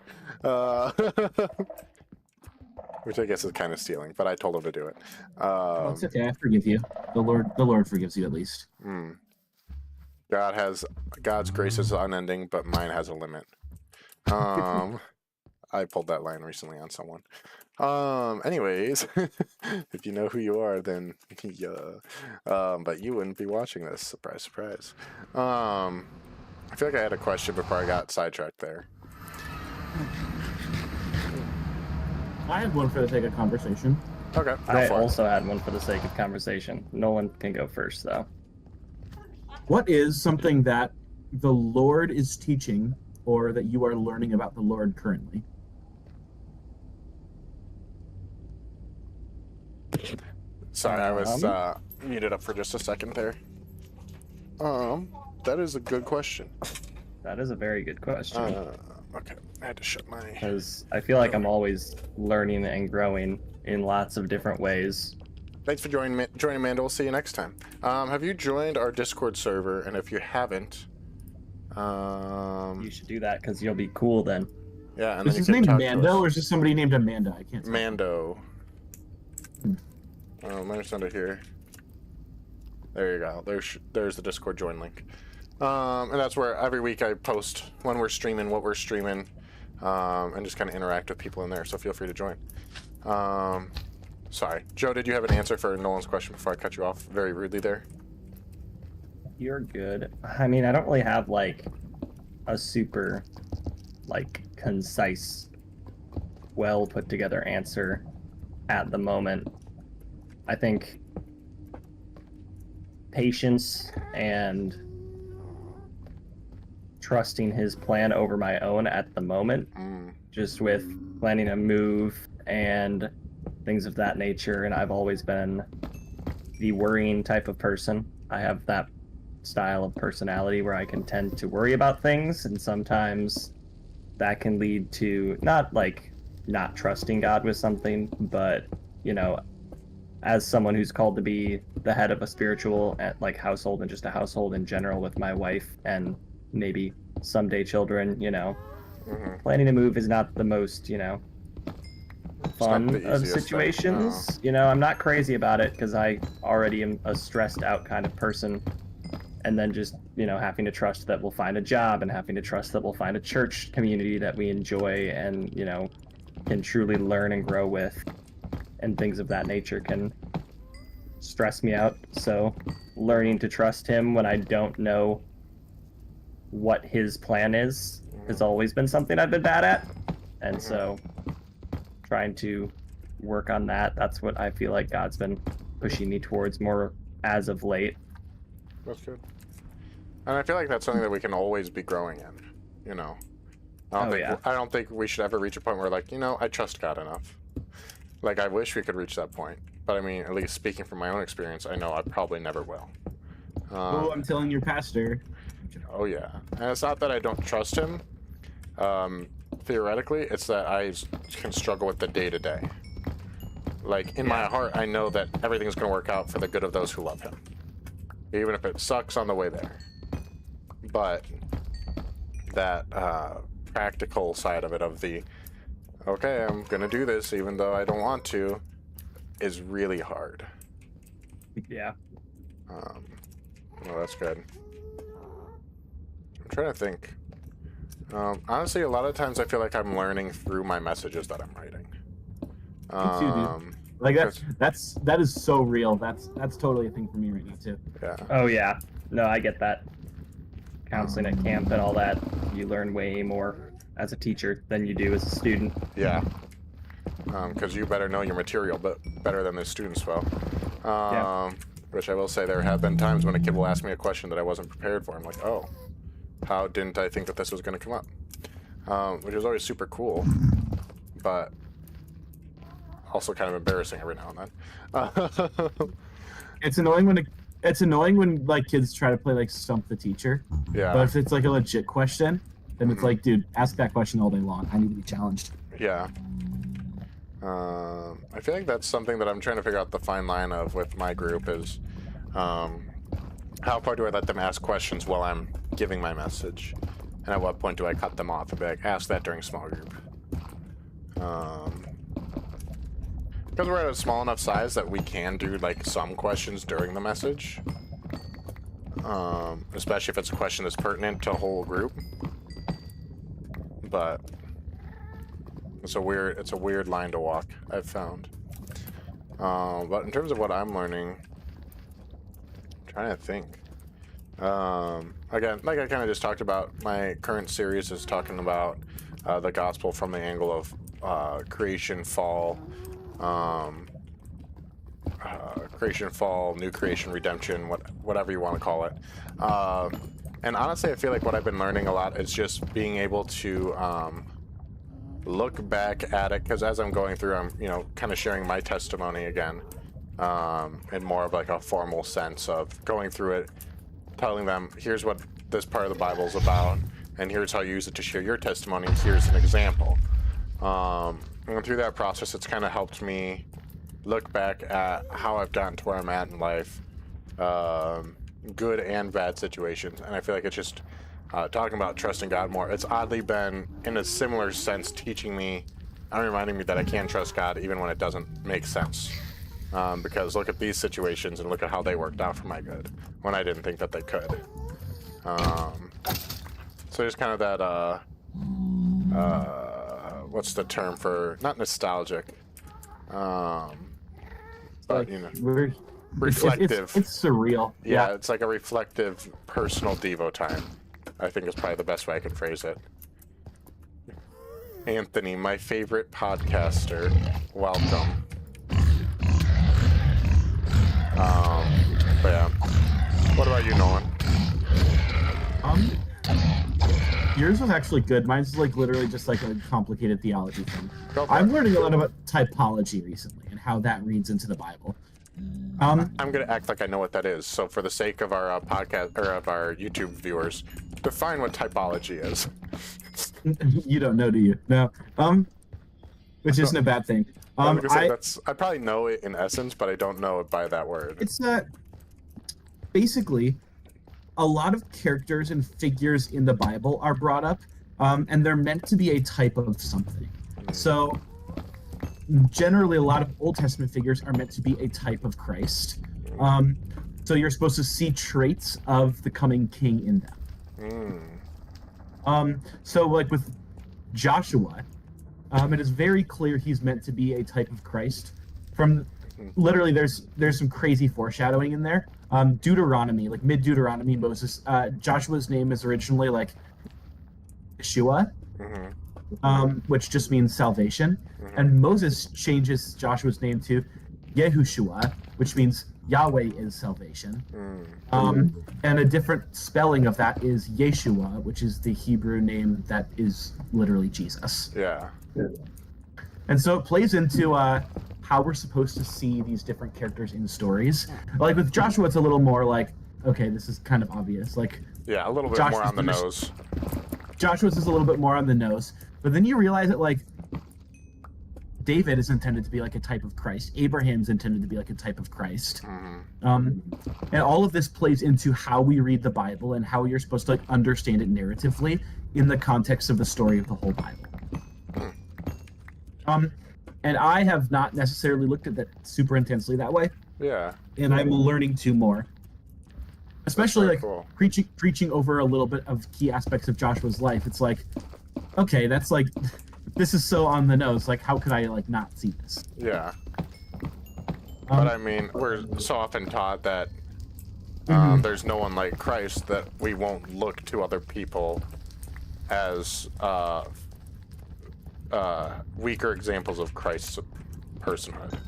Which I guess is kind of stealing, but I told him to do it. It's okay. I forgive you. The Lord forgives you at least. God's grace is unending, but mine has a limit. I pulled that line recently on someone. Anyways, if you know who you are, then yeah. But you wouldn't be watching this. Surprise, surprise. I feel like I had a question before I got sidetracked there. I had one for the sake of conversation. Okay. I also had one for the sake of conversation. Nolan can go first, though. What is something that the Lord is teaching or that you are learning about the Lord currently? Sorry, I was muted up for just a second there. That is a good question. That is a very good question. Okay, I had to shut my... Because I feel like I'm always learning and growing in lots of different ways. Thanks for joining, Amanda. We'll see you next time. Have you joined our Discord server? And if you haven't... You should do that, because you'll be cool then. Yeah, and is his name Mando, or is this somebody named Amanda? I can't tell. Mando. There's under here. There you go. There's the Discord join link. And that's where every week I post when we're streaming, what we're streaming, and just kind of interact with people in there. So feel free to join. Sorry, Joe, did you have an answer for Nolan's question before I cut you off very rudely there? You're good. I mean, I don't really have like a super concise, well put together answer at the moment. I think patience and trusting his plan over my own at the moment, just with planning a move and things of that nature. And I've always been the worrying type of person. I have that style of personality where I can tend to worry about things, and sometimes that can lead to not trusting God with something, but as someone who's called to be the head of a spiritual household and just a household in general with my wife and maybe someday children, planning to move is not the most fun of situations. No. I'm not crazy about it because I already am a stressed out kind of person, and then just having to trust that we'll find a job and having to trust that we'll find a church community that we enjoy and can truly learn and grow with, and things of that nature can stress me out. So learning to trust him when I don't know what his plan is has always been something I've been bad at, and so trying to work on that's what I feel like God's been pushing me towards more as of late. That's good. And I feel like that's something that we can always be growing in, I don't think we should ever reach a point where I trust God enough. I wish we could reach that point. But I mean, at least speaking from my own experience, I know I probably never will. I'm telling your pastor. Oh yeah. And it's not that I don't trust him. Theoretically, it's that I can struggle with the day-to-day. In my heart, I know that everything's going to work out for the good of those who love him. Even if it sucks on the way there. But that practical side of it, of the, okay, I'm going to do this even though I don't want to, is really hard. Yeah. Well, that's good. I'm trying to think. Honestly, a lot of times I feel like I'm learning through my messages that I'm writing. That is so real. That's totally a thing for me right now too. Yeah. Oh yeah. No, I get that. Counseling at camp and all that, you learn way more as a teacher than you do as a student. Yeah. Because you better know your material, but better than the students will. Which I will say, there have been times when a kid will ask me a question that I wasn't prepared for. I'm like, oh, how didn't I think that this was going to come up? Which is always super cool, but also kind of embarrassing every now and then. It's annoying when kids try to play Stump the Teacher. Yeah. But if it's a legit question, then it's dude, ask that question all day long. I need to be challenged. Yeah. I feel like that's something that I'm trying to figure out the fine line of with my group is how far do I let them ask questions while I'm giving my message? And at what point do I cut them off and be like, ask that during small group? Because we're at a small enough size that we can do some questions during the message. Especially if it's a question that's pertinent to a whole group. But it's a weird line to walk, I've found. But in terms of what I'm learning, I'm trying to think. Again, like I kind of just talked about, my current series is talking about the gospel from the angle of creation, fall, new creation, redemption, whatever you want to call it. And honestly, I feel like what I've been learning a lot is just being able to look back at it, because as I'm going through, I'm kind of sharing my testimony again, in more of a formal sense of going through it, telling them, here's what this part of the Bible is about, and here's how you use it to share your testimony. Here's an example. And through that process, it's kind of helped me look back at how I've gotten to where I'm at in life, good and bad situations. And I feel like it's just talking about trusting God more. It's oddly been, in a similar sense, teaching me and reminding me that I can trust God even when it doesn't make sense. Because look at these situations and look at how they worked out for my good when I didn't think that they could. So just kind of that, what's the term for, not nostalgic, but reflective. It's surreal. Yeah, it's like a reflective personal Devo time, I think is probably the best way I can phrase it. Anthony, my favorite podcaster, welcome. But yeah, what about you, Nolan? Yours was actually good. Mine's like literally just like a complicated theology thing. I'm it. learning a lot about typology recently and how that reads into the Bible. I'm gonna act like I know what that is. So for the sake of our podcast or of our YouTube viewers, define what typology is. You don't know, do you? No. Which isn't a bad thing. I probably know it in essence, but I don't know it by that word. It's basically a lot of characters and figures in the Bible are brought up, and they're meant to be a type of something. So generally, a lot of Old Testament figures are meant to be a type of Christ. So you're supposed to see traits of the coming king in them. So like with Joshua, it is very clear he's meant to be a type of Christ. From literally, there's some crazy foreshadowing in there. Deuteronomy, like mid-Deuteronomy, Moses, Joshua's name is originally like Yeshua, which just means salvation. And Moses changes Joshua's name to Yehoshua, which means Yahweh is salvation. And a different spelling of that is Yeshua, which is the Hebrew name that is literally Jesus. Yeah. And so it plays into how we're supposed to see these different characters in stories. Like with Joshua, it's a little more like, okay, this is kind of obvious. Like, yeah, a little bit more on the nose. Joshua's is a little bit more on the nose, but then you realize that like David is intended to be like a type of Christ. Abraham's intended to be like a type of Christ. And all of this plays into how we read the Bible and how you're supposed to like understand it narratively in the context of the story of the whole Bible. And I have not necessarily looked at that super intensely that way. Yeah. And I'm learning to more. Especially like cool. preaching over a little bit of key aspects of Joshua's life. It's like, okay, that's like, this is so on the nose. Like, how could I like not see this? Yeah. But I mean, we're so often taught that there's no one like Christ that we won't look to other people as weaker examples of Christ's personhood.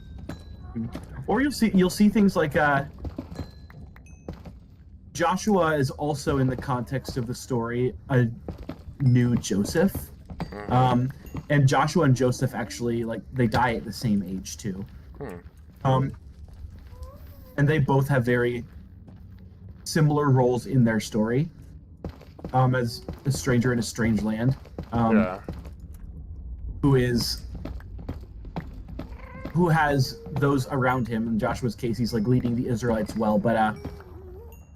Or you'll see things like Joshua is also in the context of the story a new Joseph. And Joshua and Joseph actually like they die at the same age too. And they both have very similar roles in their story. As a stranger in a strange land. Who has those around him. In Joshua's case, he's like leading the Israelites well. But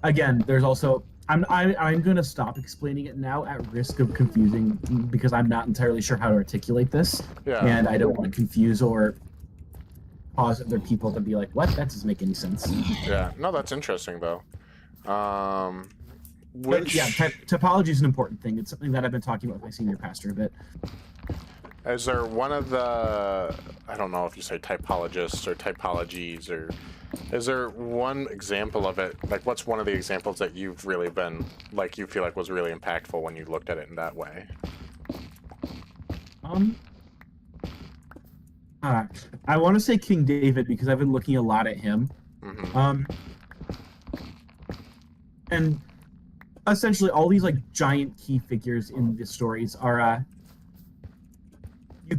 again, there's also I'm going to stop explaining it now at risk of confusing because I'm not entirely sure how to articulate this, and I don't want to confuse or cause other people to be like, "What? That doesn't make any sense." Yeah, no, that's interesting though. But yeah, typology is an important thing. It's something that I've been talking about with my senior pastor a bit. Is there one of the, I don't know if you say typologists or typologies, or is there one example of it? Like, what's one of the examples that you've really been, like, you feel like was really impactful when you looked at it in that way? I want to say King David because I've been looking a lot at him. And essentially all these, like, giant key figures in the stories are, they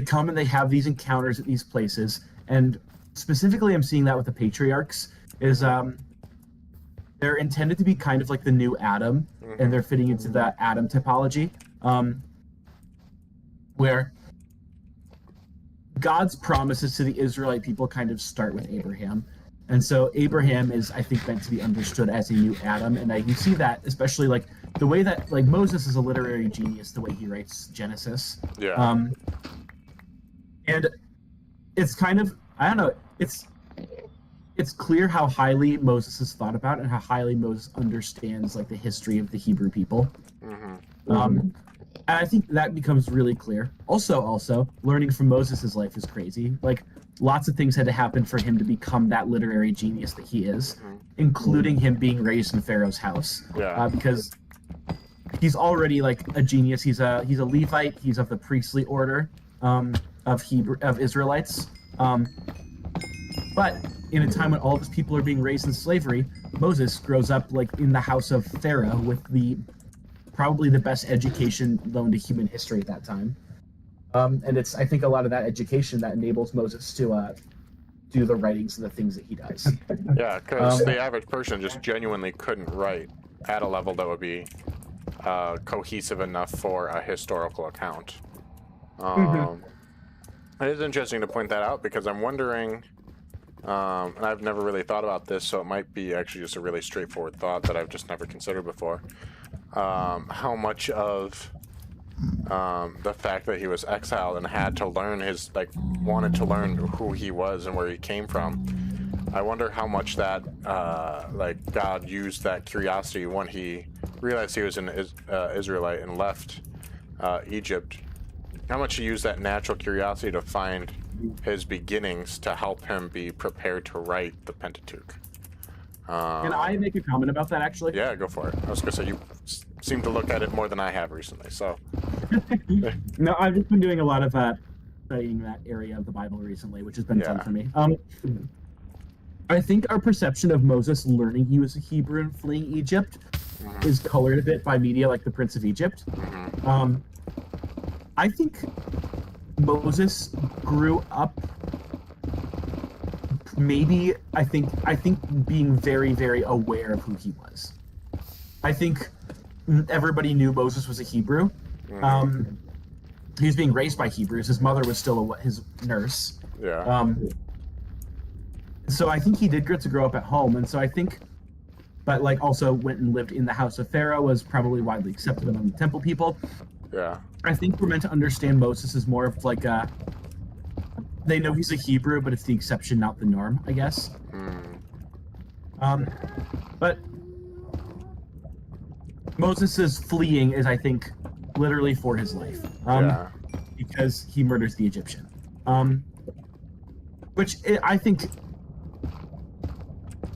come and they have these encounters at these places, and specifically I'm seeing that with the patriarchs is they're intended to be kind of like the new Adam, and they're fitting into that Adam typology, where God's promises to the Israelite people kind of start with Abraham. And so Abraham is, I think, meant to be understood as a new Adam, and you see that especially like the way that like Moses is a literary genius, the way he writes Genesis. Yeah. And it's kind of, I don't know, it's clear how highly Moses is thought about and how highly Moses understands like the history of the Hebrew people. And I think that becomes really clear. Also, learning from Moses' life is crazy. Like, lots of things had to happen for him to become that literary genius that he is, including him being raised in Pharaoh's house. Because he's already like a genius. He's a Levite. He's of the priestly order of Israelites. But in a time when all of his people are being raised in slavery, Moses grows up like in the house of Pharaoh with the probably the best education known to human history at that time. And it's, I think, a lot of that education that enables Moses to do the writings and the things that he does. Yeah, because the average person just genuinely couldn't write at a level that would be cohesive enough for a historical account. It is interesting to point that out because I'm wondering, and I've never really thought about this, so it might be actually just a really straightforward thought that I've just never considered before. How much of the fact that he was exiled and had to learn wanted to learn who he was and where he came from. I wonder how much that, God used that curiosity when he realized he was an Israelite and left Egypt. How much he used that natural curiosity to find his beginnings to help him be prepared to write the Pentateuch. Can I make a comment about that, actually? Yeah, go for it. I was going to say, you seem to look at it more than I have recently, so. No, I've just been doing a lot of studying that area of the Bible recently, which has been fun for me. I think our perception of Moses learning he was a Hebrew and fleeing Egypt is colored a bit by media like the Prince of Egypt. I think Moses grew up I think being very, very aware of who he was. I think everybody knew Moses was a Hebrew. He was being raised by Hebrews. His mother was still his nurse. Yeah. So I think he did get to grow up at home, and so I think, but also went and lived in the house of Pharaoh, was probably widely accepted among the temple people. Yeah. I think we're meant to understand Moses as more of they know he's a Hebrew, but it's the exception, not the norm, I guess. But Moses' fleeing is, I think, literally for his life. Because he murders the Egyptian. I think,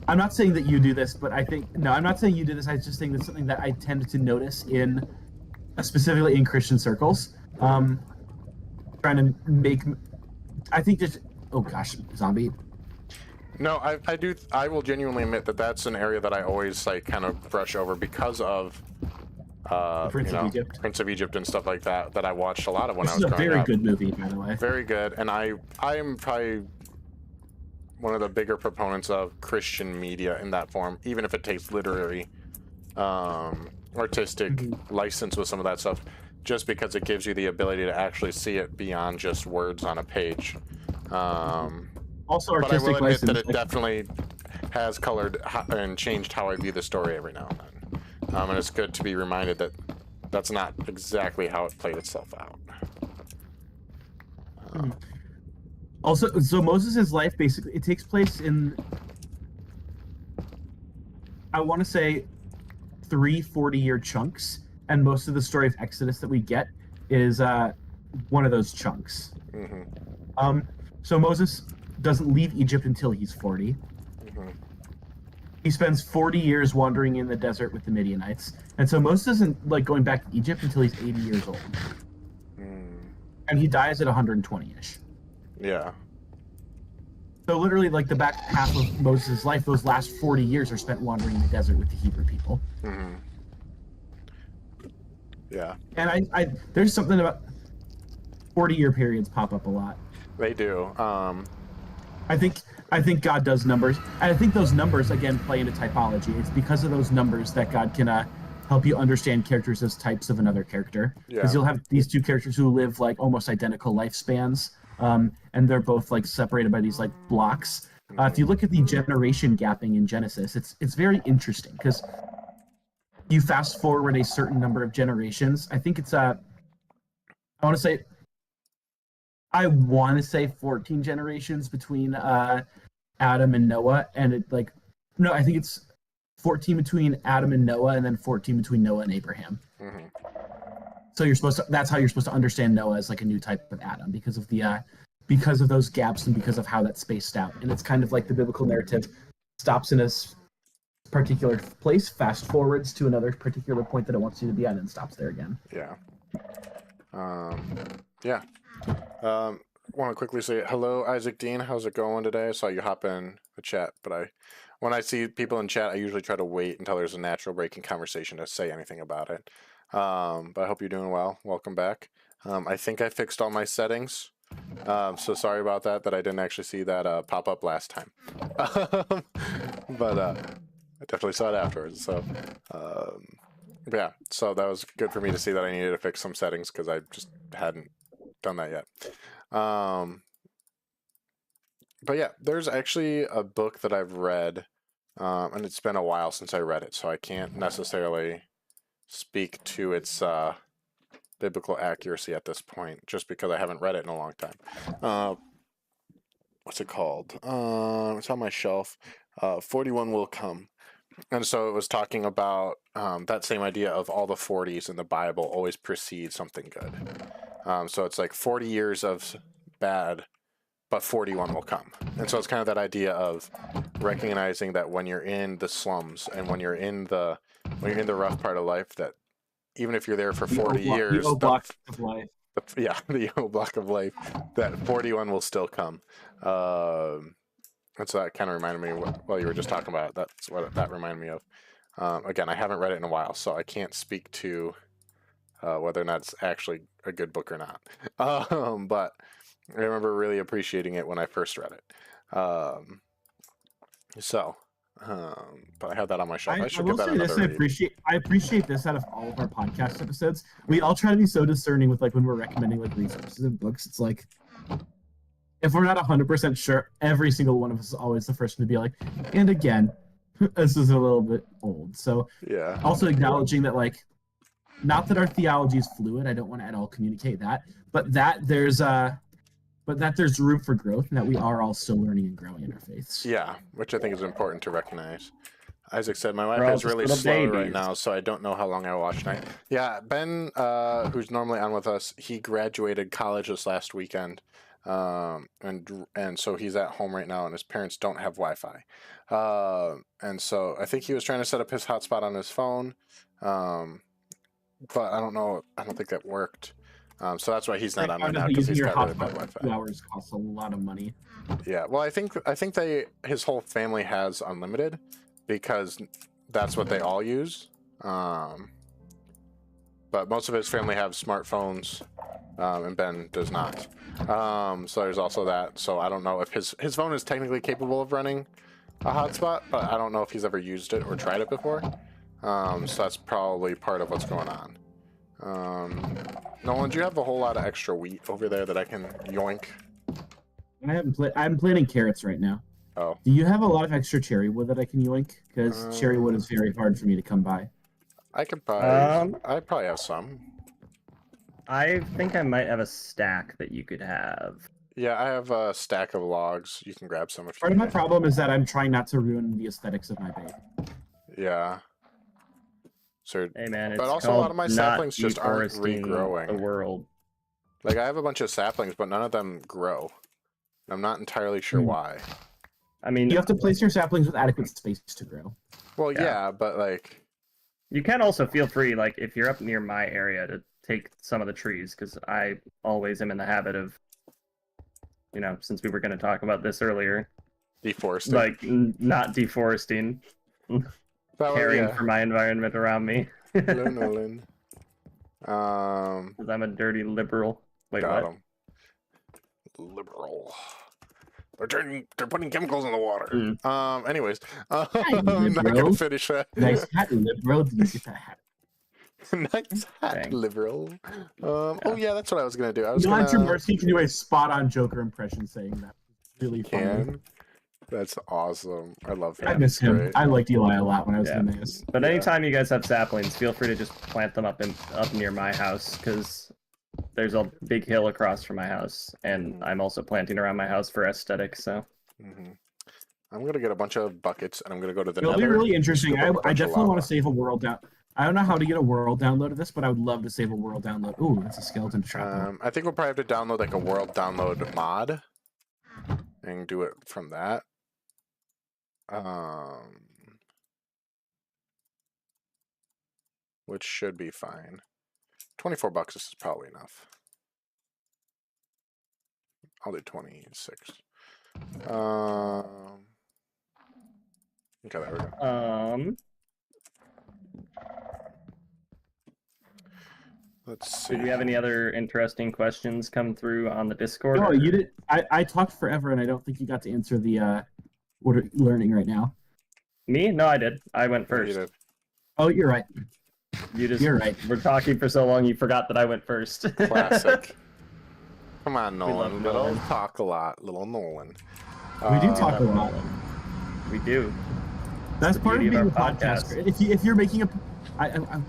I'm not saying that you do this, but I'm not saying you do this, I just think that's something that I tend to notice specifically in Christian circles. Trying to make, I think just, oh gosh, zombie. No, I will genuinely admit that that's an area that I always kind of brush over because of Prince of Egypt. Prince of Egypt and stuff like that I watched a lot of when I was growing up. This is a very good movie, by the way. Very good, and I am probably one of the bigger proponents of Christian media in that form, even if it takes literary, artistic license with some of that stuff, just because it gives you the ability to actually see it beyond just words on a page. Also, artistic but I will admit license, that it definitely has colored and changed how I view the story every now and then. And it's good to be reminded that that's not exactly how it played itself out. Also, so Moses' life, basically, it takes place in, I want to say, 3 40-year chunks, and most of the story of Exodus that we get is one of those chunks. So Moses doesn't leave Egypt until he's 40. He spends 40 years wandering in the desert with the Midianites, and so Moses isn't going back to Egypt until he's 80 years old. And he dies at 120-ish. Yeah. So literally, the back half of Moses' life, those last 40 years are spent wandering in the desert with the Hebrew people. Yeah. And I there's something about 40-year periods pop up a lot. They do. I think God does numbers, and I think those numbers again play into typology. It's because of those numbers that God can help you understand characters as types of another character. Because you'll have these two characters who live almost identical lifespans, and they're both separated by these blocks. If you look at the generation gapping in Genesis, it's very interesting because you fast forward a certain number of generations. I think it's I want to say 14 generations between Adam and Noah, and no, I think it's 14 between Adam and Noah, and then 14 between Noah and Abraham. So that's how you're supposed to understand Noah as a new type of Adam, because of those gaps and because of how that's spaced out. And it's kind of like the biblical narrative stops in a particular place, fast forwards to another particular point that it wants you to be at, and stops there again. Yeah. Want to quickly say hello, Isaac Dean. How's it going today? I saw you hop in the chat, but when I see people in chat, I usually try to wait until there's a natural break in conversation to say anything about it. But I hope you're doing well. Welcome back. I think I fixed all my settings. So sorry about that I didn't actually see that pop up last time. But I definitely saw it afterwards. So yeah, so that was good for me to see that I needed to fix some settings because I just hadn't done that yet. But yeah, there's actually a book that I've read, and it's been a while since I read it, so I can't necessarily speak to its biblical accuracy at this point, just because I haven't read it in a long time. What's it called? It's on my shelf. 41 Will Come. And so it was talking about that same idea of all the 40s in the Bible always precede something good. So it's like 40 years of bad, but 41 will come. And so it's kind of that idea of recognizing that when you're in the slums and when you're in the rough part of life, that even if you're there for 40 years, the block of life. The old block of life, that 41 will still come. And so that kind of reminded me while you were just talking about it, that's what that reminded me of. Again, I haven't read it in a while, so I can't speak to whether or not it's actually a good book or not. But I remember really appreciating it when I first read it. But I have that on my shelf. I should give that another read. I appreciate this out of all of our podcast episodes. We all try to be so discerning with like when we're recommending like resources and books. It's like if we're not 100% sure, every single one of us is always the first one to be like, and again, this is a little bit old. So yeah. Also acknowledging that like, not that our theology is fluid. I don't want to at all communicate that, but that there's room for growth and that we are all still learning and growing in our faiths. Yeah, which I think is important to recognize. Isaac said, my Wi-Fi is really slow right now, so I don't know how long I will watch tonight. Yeah, Ben, who's normally on with us, he graduated college this last weekend. And so he's at home right now, and his parents don't have Wi-Fi. And so I think he was trying to set up his hotspot on his phone, but I don't know. I don't think that worked. So that's why he's not on right now, because he's got really bad Wi-Fi. 2 hours costs a lot of money. Yeah, well, I think his whole family has unlimited because that's what they all use. But most of his family have smartphones, and Ben does not. So there's also that. So I don't know if his phone is technically capable of running a hotspot, but I don't know if he's ever used it or tried it before. So that's probably part of what's going on. Nolan, do you have a whole lot of extra wheat over there that I can yoink? I'm planting carrots right now. Oh. Do you have a lot of extra cherry wood that I can yoink? Because cherry wood is very hard for me to come by. I could probably. I probably have some. I think I might have a stack that you could have. Yeah, I have a stack of logs. You can grab some if you Part of my problem is that I'm trying not to ruin the aesthetics of my bait. Yeah. So, hey man, it's but also a lot of my saplings just aren't regrowing. The world. Like I have a bunch of saplings, but none of them grow. I'm not entirely sure why. I mean, you have to place your saplings with adequate space to grow. Well, yeah, but like, you can also feel free, like if you're up near my area, to take some of the trees, because I always am in the habit of, you know, since we were going to talk about this earlier, deforesting. Like not deforesting. Caring for my environment around me. Hello, Nolan. Because I'm a dirty liberal. Wait, got what? Him. Liberal. They're putting chemicals in the water. Anyways, I'm not gonna finish that. Nice hat, liberal. Did you get that hat? Nice hat, Dang. liberal. Oh yeah, that's what I was gonna do. I was John Jaworski can do a spot-on Joker impression saying that. Really funny. That's awesome. I love him. I miss him. Great. I liked Eli a lot when I was in Emmaus. But anytime you guys have saplings, feel free to just plant them up near my house, because there's a big hill across from my house, and I'm also planting around my house for aesthetics. So I'm gonna get a bunch of buckets, and I'm gonna go to the It'll be really interesting. I definitely want to save a world down. I don't know how to get a world download of this, but I would love to save a world download. Ooh, that's a skeleton trap. I think we'll probably have to download like a world download mod and do it from that. Which should be fine. $24 is probably enough. I'll do 26. Okay, there we go. Let's see. Did we have any other interesting questions come through on the Discord? No, you did. I talked forever, and I don't think you got to answer the what are you learning right now. Me? No, I did. I went first. You did. Oh, you're right. You're right. We're talking for so long, you forgot that I went first. Classic. Come on, Nolan. love Nolan. Talk a lot, little Nolan. We do talk a lot. We do. That's the part of beauty being of a our podcaster. If you're making a,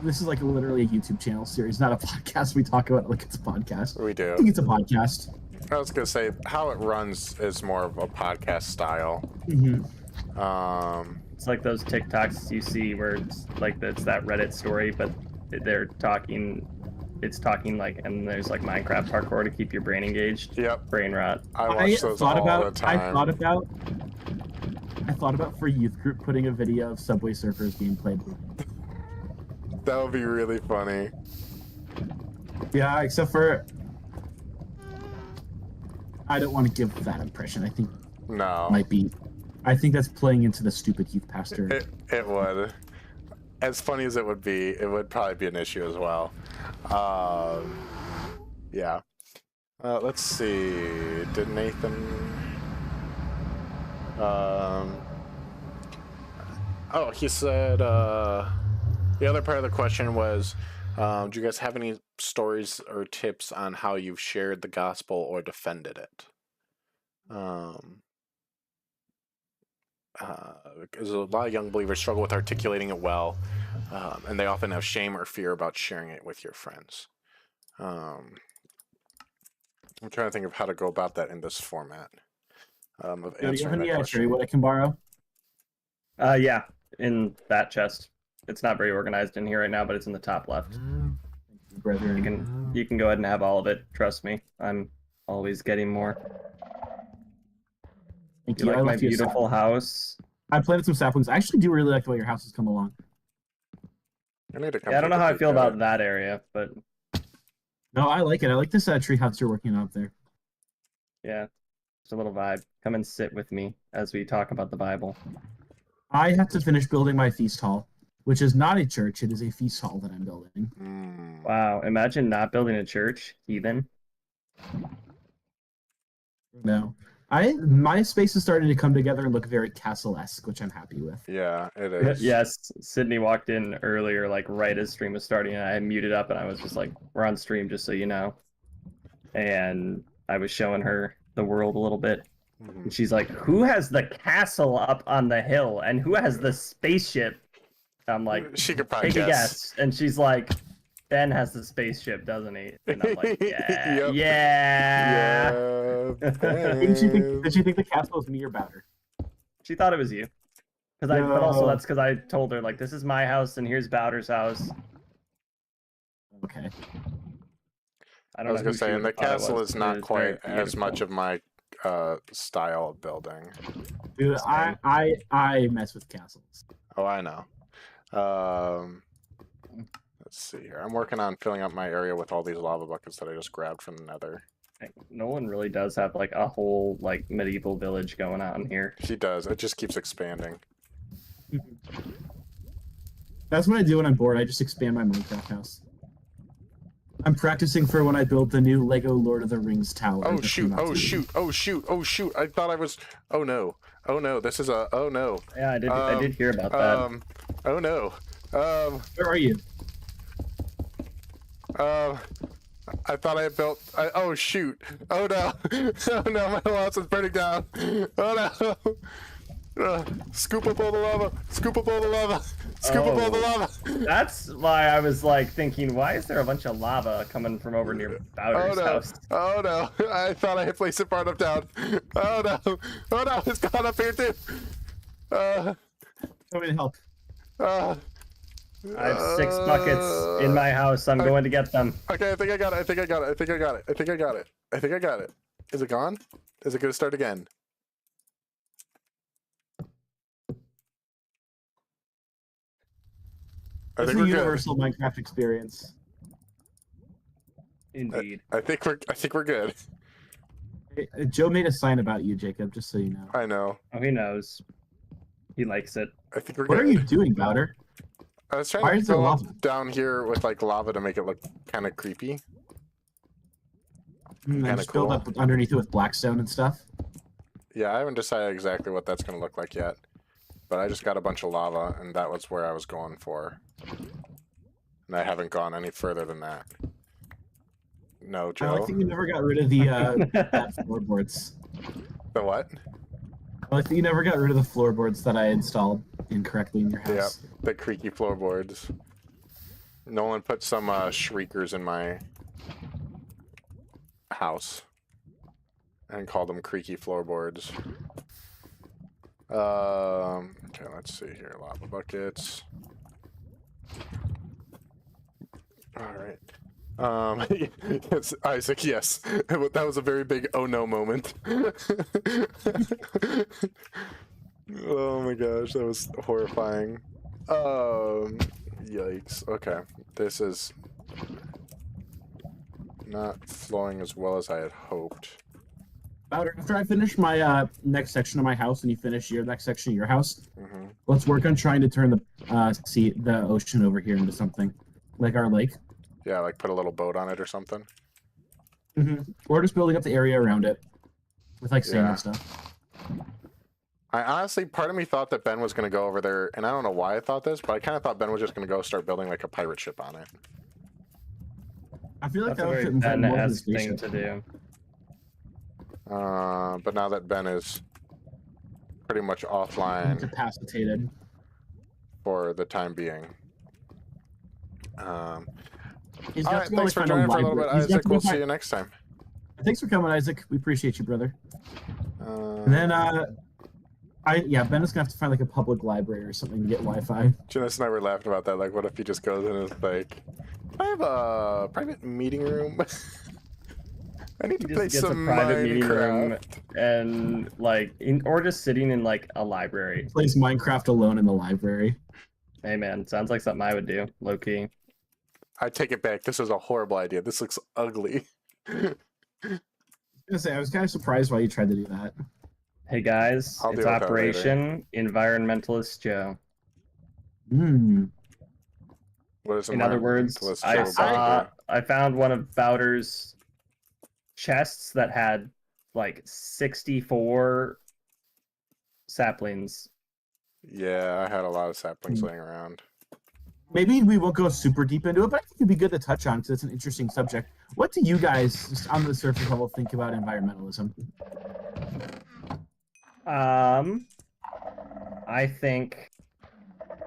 this is like literally a YouTube channel series, not a podcast. We talk about it like it's a podcast. We do. I think it's a podcast. I was gonna say how it runs is more of a podcast style. Mm-hmm. It's like those TikToks you see where it's like it's that Reddit story, but they're talking. It's talking like, and there's like Minecraft parkour to keep your brain engaged. Yep. Brain rot. I watch those all the time. I thought about for youth group putting a video of Subway Surfers being played. That would be really funny. Yeah, except for I don't want to give that impression. I think No. might be. I think that's playing into the stupid youth pastor. It would. As funny as it would be, it would probably be an issue as well. Yeah. Let's see. Did Nathan? Oh, he said. The other part of the question was, do you guys have any stories or tips on how you've shared the gospel or defended it? Because a lot of young believers struggle with articulating it well, and they often have shame or fear about sharing it with your friends. I'm trying to think of how to go about that in this format. Of Do you have any question. what I can borrow? Yeah, in that chest. It's not very organized in here right now, but it's in the top left. Brethren. You can go ahead and have all of it. Trust me, I'm always getting more. Thank You you. like I my left you a beautiful sapling. house? I planted some saplings. I actually do really like the way your house has come along. I need to come Yeah, I don't take know a how I peek feel at about it. that area, but No, I like it. I like this tree house you're working on up there. yeah, it's a little vibe. Come and sit with me as we talk about the Bible. I have to finish building my feast hall, which is not a church. It is a feast hall that I'm building. Wow, imagine not building a church, heathen. No. My space is starting to come together and look very castle-esque, which I'm happy with. Yeah, it is. Yes, Sydney walked in earlier, like right as stream was starting, and I had muted up, and I was just like, "We're on stream, just so you know." And I was showing her the world a little bit, and she's like, "Who has the castle up on the hill, and who has the spaceship?" I'm like, She could probably "Take a guess," and she's like, "Ben has the spaceship, doesn't he?" And I'm like, "Yeah, Yep. yeah." Did she think the castle was me or Bowder? She thought it was you. But also No. that's because I told her, like, this is my house and here's Bowder's house. Okay. I I don't was know gonna who say, she and the thought it castle was, is but not it's quite very as much beautiful. of my style of building. Dude, I mess with castles. Oh, I know. Let's see here. I'm working on filling up my area with all these lava buckets that I just grabbed from the nether. Nolan really does have, like, a whole, like, medieval village going on here. She does. It just keeps expanding. That's what I do when I'm bored. I just expand my Minecraft house. I'm practicing for when I build the new Lego Lord of the Rings tower. Oh that shoot! came out Oh today. shoot! Oh shoot! Oh shoot! I thought I was. Oh no! Oh no! This is a. Oh no! Yeah, I did hear about that. Oh no! Where are you? I thought I had built. Oh shoot! Oh no! Oh no! My house is burning down! Oh no! Scoop up all the lava! Scoop up all the lava! Scoop up all the lava! That's why I was, like, thinking, why is there a bunch of lava coming from over near Bowder's house? Oh no! I thought I had placed it far enough down. Oh no! Oh no! It's gone up here too. Come in and help. I have 6 buckets in my house. I'm going to get them. Okay, I think I got it. I think I got it. I think I got it. I think I got it. I think I got it. Is it gone? Is it gonna start again? It's a universal Minecraft experience. Indeed. I think we're good. Joe made a sign about you, Jacob, just so you know. I know. Oh, he knows. He likes it. I think we're What good. are you doing, Bowder? I was trying Why to is there fill up lava? down here with like lava to make it look kind of creepy. And Kinda just build cool. up underneath it with blackstone and stuff. Yeah, I haven't decided exactly what that's going to look like yet. But I just got a bunch of lava, and that was where I was going for. And I haven't gone any further than that. No, I like Joe? that you never got rid of the bad floorboards. The what? I like that you never got rid of the floorboards that I installed incorrectly in your Yep, house. the creaky floorboards. Nolan put some shriekers in my house and called them creaky floorboards. Okay, let's see here. Lava buckets. All right. Yes, Isaac, yes. That was a very big oh no moment. Oh my gosh, that was horrifying. Yikes. Okay. This is not flowing as well as I had hoped. After I finish my next section of my house and you finish your next section of your house, Mm-hmm. let's work on trying to turn the ocean over here into something like our lake. Yeah, like put a little boat on it or something. Or just building up the area around it with like sand Yeah. and stuff. I honestly, part of me thought that Ben was going to go over there, and I don't know why I thought this, but I kind of thought Ben was just going to go start building like a pirate ship on it. I feel like That's a that would very fit more than the Ben-esque thing spaceship. to do. But now that Ben is pretty much offline Incapacitated. for the time being. He's All got right, to go thanks for find a joining for a little bit, library. He's got Isaac. to go We'll see find- you next time. Thanks for coming, Isaac. We appreciate you, brother. And then, Ben is gonna have to find like a public library or something to get Wi-Fi. Janice and I were laughing about that. Like, what if he just goes in and is like, I have a private meeting room. I need to He play just gets a some private meeting room Minecraft. and like, or just sitting in like a library. Plays Minecraft alone in the library. Hey man, sounds like something I would do, low key. I take it back. This is a horrible idea. This looks ugly. I was kind of surprised why you tried to do that. Hey guys, I'll it's deal with that Operation Environmentalist Joe. What is In other words, environmentalist I Joe saw, Biden? I found one of Bowder's chests that had like 64 saplings. Yeah, I had a lot of saplings laying around. Maybe we won't go super deep into it, but I think it'd be good to touch on because it's an interesting subject. What do you guys, just on the surface level, think about environmentalism? I think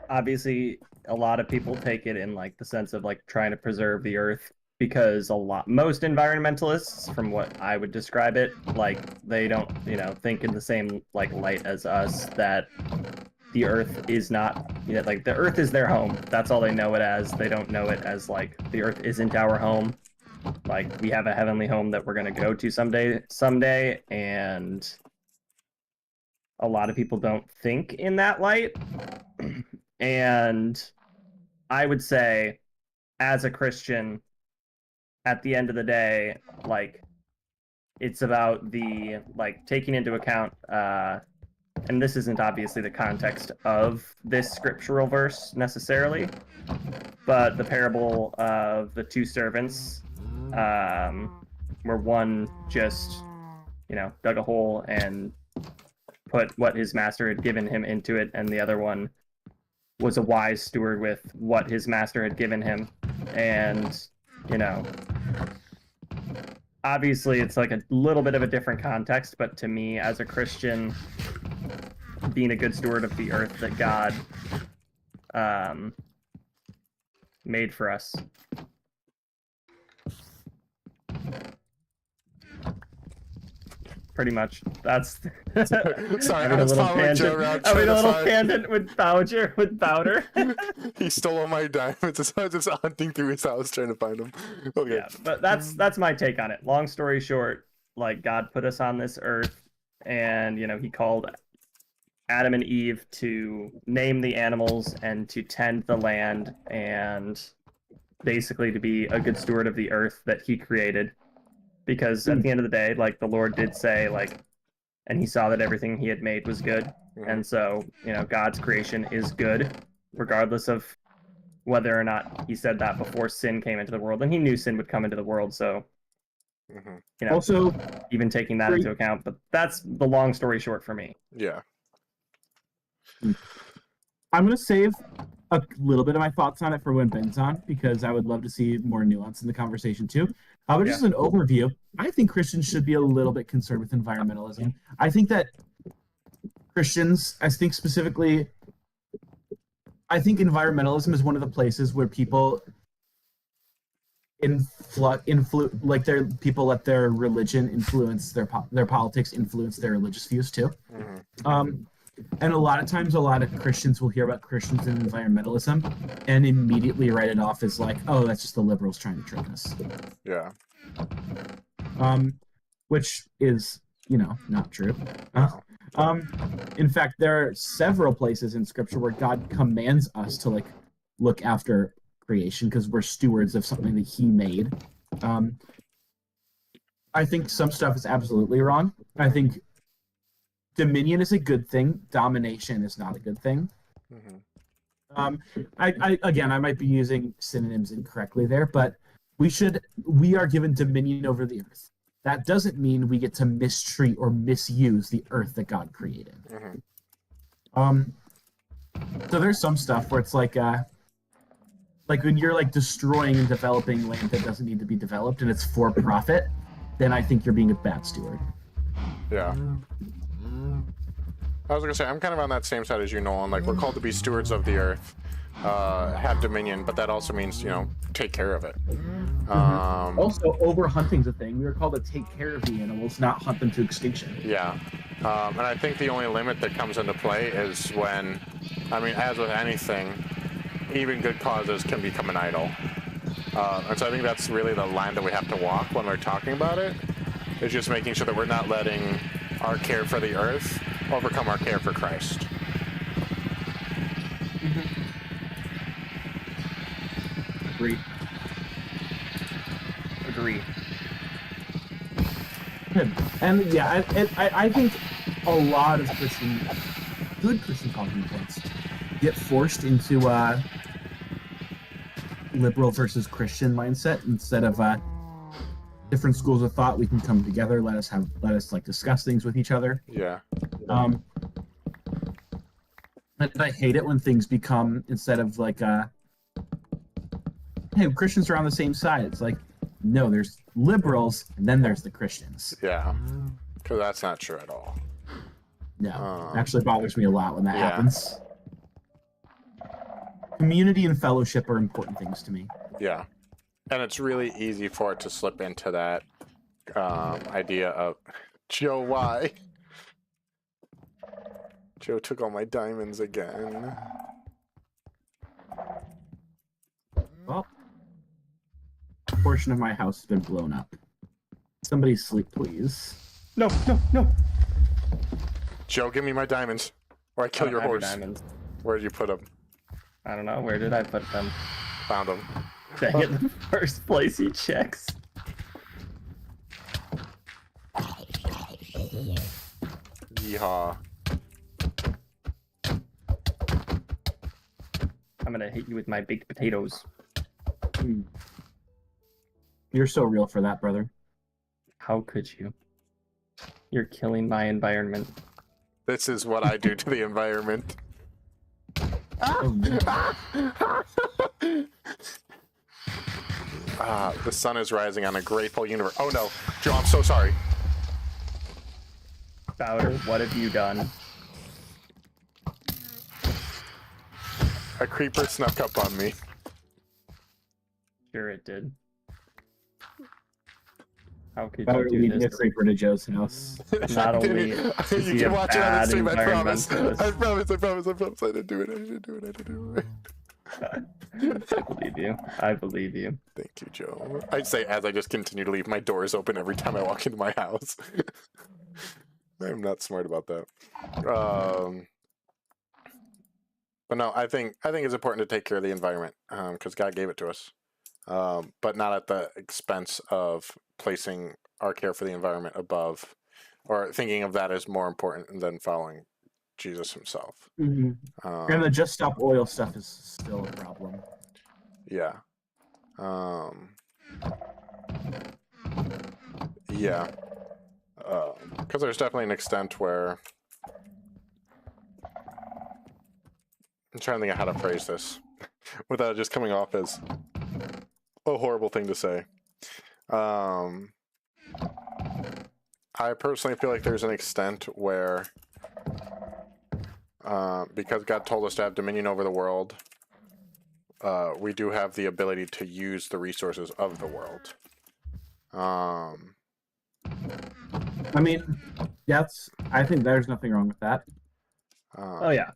obviously a lot of people take it in like the sense of like trying to preserve the earth because most environmentalists, from what I would describe it, like they don't, think in the same like light as us that the earth is not, like the earth is their home. That's all they know it as. They don't know it as like the earth isn't our home. Like we have a heavenly home that we're going to go to someday, and a lot of people don't think in that light. And I would say, as a Christian, at the end of the day, like it's about the like taking into account and this isn't obviously the context of this scriptural verse necessarily, but the parable of the two servants, where one just, dug a hole and put what his master had given him into it, and the other one was a wise steward with what his master had given him. And, obviously it's like a little bit of a different context, but to me as a Christian, being a good steward of the earth that God made for us. Pretty much. That's Sorry, having I a was little following Joe tangent. around Having trying a to little find- tangent with Bowder. He stole all my diamonds, so I was just hunting through his house trying to find them. Okay. Yeah, but that's my take on it. Long story short, like God put us on this earth, and he called Adam and Eve to name the animals and to tend the land, and basically to be a good steward of the earth that he created. Because at the end of the day, like the Lord did say, like, and he saw that everything he had made was good. Mhm. And so, God's creation is good, regardless of whether or not he said that before sin came into the world, and he knew sin would come into the world, so you know, Also, even taking that into account. But that's the long story short for me. Yeah. I'm going to save a little bit of my thoughts on it for when Ben's on, because I would love to see more nuance in the conversation too. But just an overview, I think Christians should be a little bit concerned with environmentalism. I think that Christians, I think specifically, I think environmentalism is one of the places where people like their people let their religion influence their politics, influence their religious views too. And a lot of times, a lot of Christians will hear about Christians and environmentalism and immediately write it off as like, oh, that's just the liberals trying to trick us. Yeah. Which is, not true. In fact, there are several places in Scripture where God commands us to like look after creation because we're stewards of something that He made. I think some stuff is absolutely wrong. I think dominion is a good thing. Domination is not a good thing. I might be using synonyms incorrectly there, but we are given dominion over the earth. That doesn't mean we get to mistreat or misuse the earth that God created. So there's some stuff where it's like when you're like destroying and developing land that doesn't need to be developed and it's for profit, then I think you're being a bad steward. Yeah. I was gonna say, I'm kind of on that same side as you, Nolan. Like, we're called to be stewards of the earth, have dominion, but that also means, take care of it. Also, overhunting's a thing. We were called to take care of the animals, not hunt them to extinction. Yeah. And I think the only limit that comes into play is when, as with anything, even good causes can become an idol. And so I think that's really the line that we have to walk when we're talking about it, is just making sure that we're not letting our care for the earth overcome our care for Christ. Agree. And yeah, I think a lot of good Christian talking points get forced into liberal versus Christian mindset instead of different schools of thought. We can come together. Let us like discuss things with each other. Yeah. I hate it when things become, instead of like hey, Christians are on the same side. It's like, no, there's liberals and then there's the Christians. Yeah. Because that's not true at all. No, it actually bothers me a lot when that happens. Community and fellowship are important things to me. Yeah. And it's really easy for it to slip into that idea of, Joe, why? Joe took all my diamonds again. Well, a portion of my house has been blown up. Somebody sleep, please. No. Joe, give me my diamonds, or I kill your horse. Diamonds. Where did you put them? I don't know. Where did I put them? Found them. Dang it, the first place he checks. Yeehaw. I'm gonna hit you with my baked potatoes. You're so real for that, brother. How could you? You're killing my environment. This is what I do to the environment. The sun is rising on a grateful universe. Oh no, Joe, I'm so sorry. Bowder, what have you done? A creeper snuck up on me. Sure it did. How could Bowder you do leading a this? creeper to Joe's house. Not only you is he can a watch it on the bad stream, I promise. environmentalist. I promise. I didn't do it. I didn't do it. I believe you. Thank you, Joe. I'd say as I just continue to leave my doors open every time I walk into my house. I'm not smart about that. But no, I think it's important to take care of the environment because God gave it to us, but not at the expense of placing our care for the environment above, or thinking of that as more important than following Jesus himself. And the just stop oil stuff is still a problem. Yeah. Yeah. Because there's definitely an extent where I'm trying to think of how to phrase this without it just coming off as a horrible thing to say. I personally feel like there's an extent where, because God told us to have dominion over the world, we do have the ability to use the resources of the world. I mean, I think there's nothing wrong with that. Oh yeah.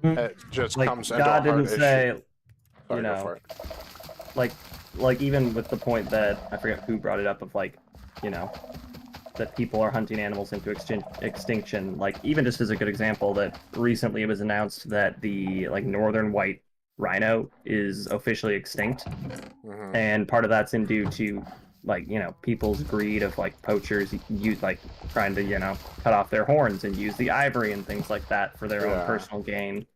It just Like comes into a God hard didn't say, issue. Sorry, you go for know, it. like even with the point that I forget who brought it up of like, you know, that people are hunting animals into extinction. Like even just as a good example, that recently it was announced that the like northern white rhino is officially extinct, and part of that's due to like, you know, people's greed of like poachers use like trying to, you know, cut off their horns and use the ivory and things like that for their own personal gain.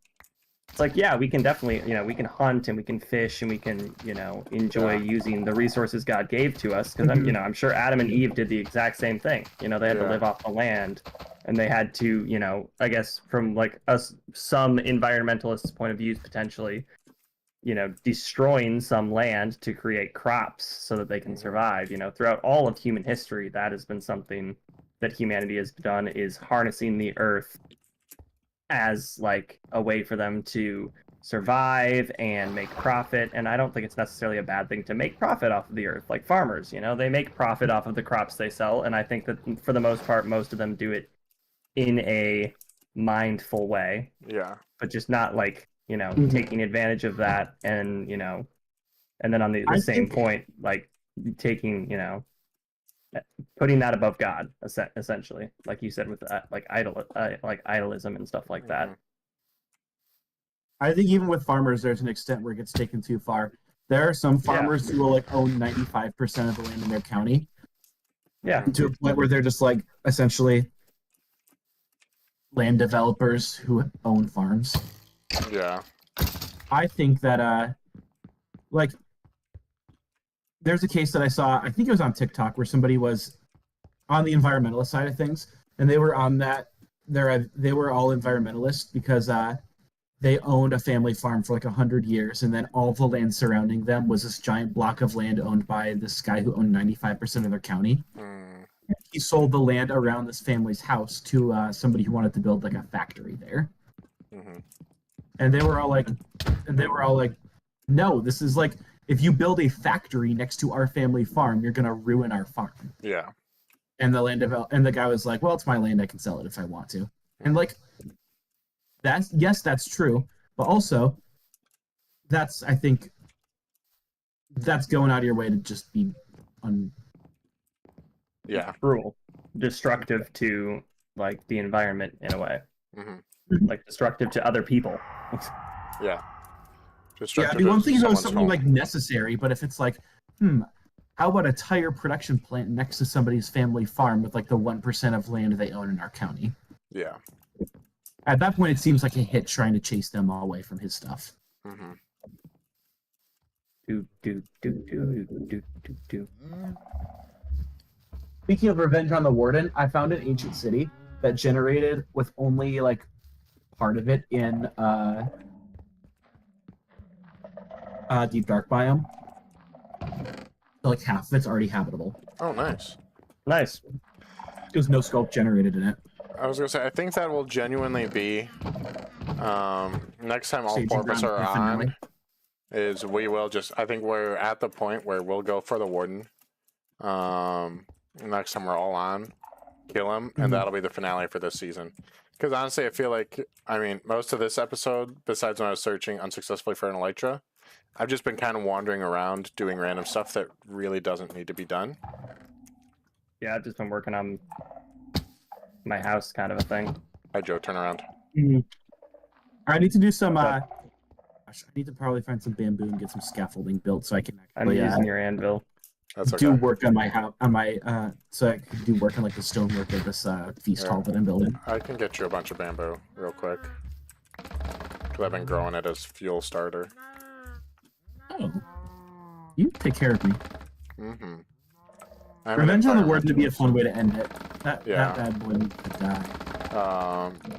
It's like, yeah, we can definitely, you know, we can hunt and we can fish and we can, you know, enjoy using the resources God gave to us. Because I'm, you know, I'm sure Adam and Eve did the exact same thing. You know, they had to live off the land, and they had to, you know, I guess from like some environmentalists' point of views, potentially, you know, destroying some land to create crops so that they can survive. You know, throughout all of human history, that has been something that humanity has done, is harnessing the earth as like a way for them to survive and make profit. And I don't think it's necessarily a bad thing to make profit off of the earth. Like farmers, you know, they make profit off of the crops they sell, and I think that for the most part most of them do it in a mindful way, but just not like, you know, taking advantage of that. And, you know, and then on the same point, like taking, you know, putting that above God, essentially, like you said, with like idolism and stuff like that. I think even with farmers, there's an extent where it gets taken too far. There are some farmers who will like own 95% of the land in their county. Yeah. To a point where they're just like essentially land developers who own farms. Yeah. I think that like there's a case that I saw, I think it was on TikTok, where somebody was on the environmentalist side of things, and they were on that. They were all environmentalists because they owned a family farm for like 100 years, and then all the land surrounding them was this giant block of land owned by this guy who owned 95% of their county. He sold the land around this family's house to somebody who wanted to build like a factory there. And they were all like, no, this is like, if you build a factory next to our family farm, you're gonna ruin our farm. Yeah. And the guy was like, well, it's my land, I can sell it if I want to. And like, that's true, but also I think that's going out of your way to just be cruel, destructive to like the environment in a way, like destructive to other people. Yeah. I mean, one thing is something like necessary, but if it's like, how about a tire production plant next to somebody's family farm with like the 1% of land they own in our county? Yeah. At that point, it seems like a hit trying to chase them all away from his stuff. Speaking of Revenge on the Warden, I found an ancient city that generated with only like part of it in Deep Dark biome. So like half of it's already habitable. Oh, nice. Nice. There's no sculpt generated in it. I was gonna say, I think that will genuinely be next time all four of us are on. Is we will just, I think we're at the point where we'll go for the Warden. Next time we're all on, kill him, and that'll be the finale for this season. Because honestly, I feel like, I mean, most of this episode, besides when I was searching unsuccessfully for an elytra, I've just been kind of wandering around doing random stuff that really doesn't need to be done. Yeah, I've just been working on my house kind of a thing. Hi, Joe, turn around. I need to do some, I need to probably find some bamboo and get some scaffolding built so I can actually I'm using your anvil. That's okay. do work on my house, so I can do work on like the stonework of this feast hall that I'm building. I can get you a bunch of bamboo real quick. Because I've been growing it as fuel starter. Oh, you take care of me. Mm-hmm. Revenge on the Warden would be a fun way to end it. That Yeah. bad boy needs to die.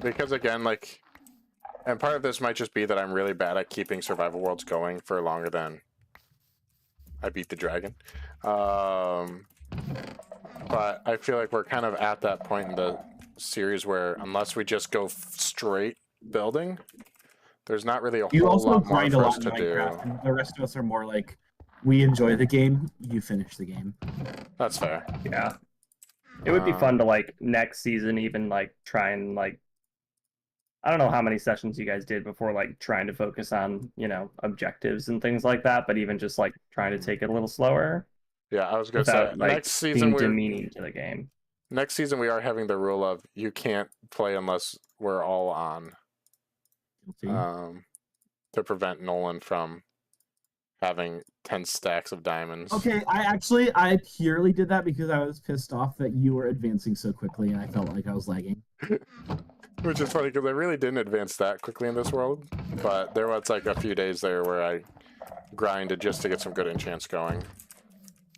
Because again, like, and part of this might just be that I'm really bad at keeping survival worlds going for longer than I beat the dragon. But I feel like we're kind of at that point in the series where unless we just go straight building, there's not really a You whole also lot more grind a for lot us in to Minecraft, do. and the rest of us are more like, we enjoy the game, you finish the game. That's fair. Yeah. It would be fun to like next season even like try and like I don't know how many sessions you guys did before like trying to focus on, you know, objectives and things like that, but even just like trying to take it a little slower Yeah, I was gonna say without like next season being demeaning to the game. next season we are having the rule of you can't play unless we're all on. To prevent Nolan from having 10 stacks of diamonds. Okay, I purely did that because I was pissed off that you were advancing so quickly and I felt like I was lagging. Which is funny because I really didn't advance that quickly in this world, but there was like a few days there where I grinded just to get some good enchants going.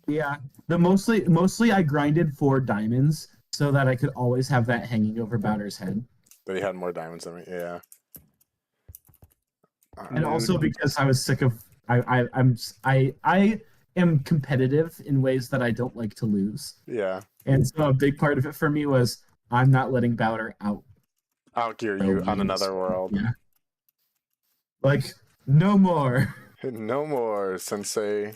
Yeah, mostly I grinded for diamonds so that I could always have that hanging over Bowder's head. That he had more diamonds than me, yeah. And also because I was sick of I am competitive in ways that I don't like to lose. Yeah. And so a big part of it for me was I'm not letting Bowder outgear you on another world. Yeah. Like, no more. No more, Sensei.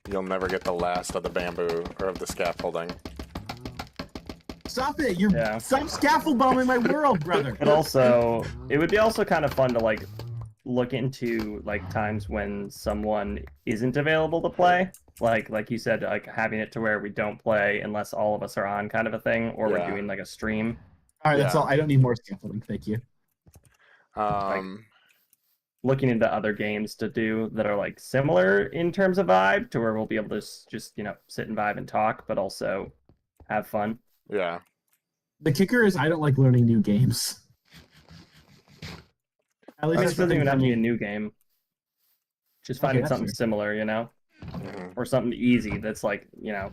You'll never get the last of the bamboo or of the scaffolding. Stop it! Stop scaffold bombing my world, brother. But also, it would be also kind of fun to like look into like times when someone isn't available to play. Like you said, like having it to where we don't play unless all of us are on, kind of a thing, or we're doing like a stream. All right, that's all. I don't need more scaffolding. Thank you. Like, looking into other games to do that are like similar in terms of vibe, to where we'll be able to just you know sit and vibe and talk, but also have fun. Yeah. The kicker is I don't like learning new games. At least It doesn't even have to be a new game. Just finding something similar, you know, or something easy that's like you know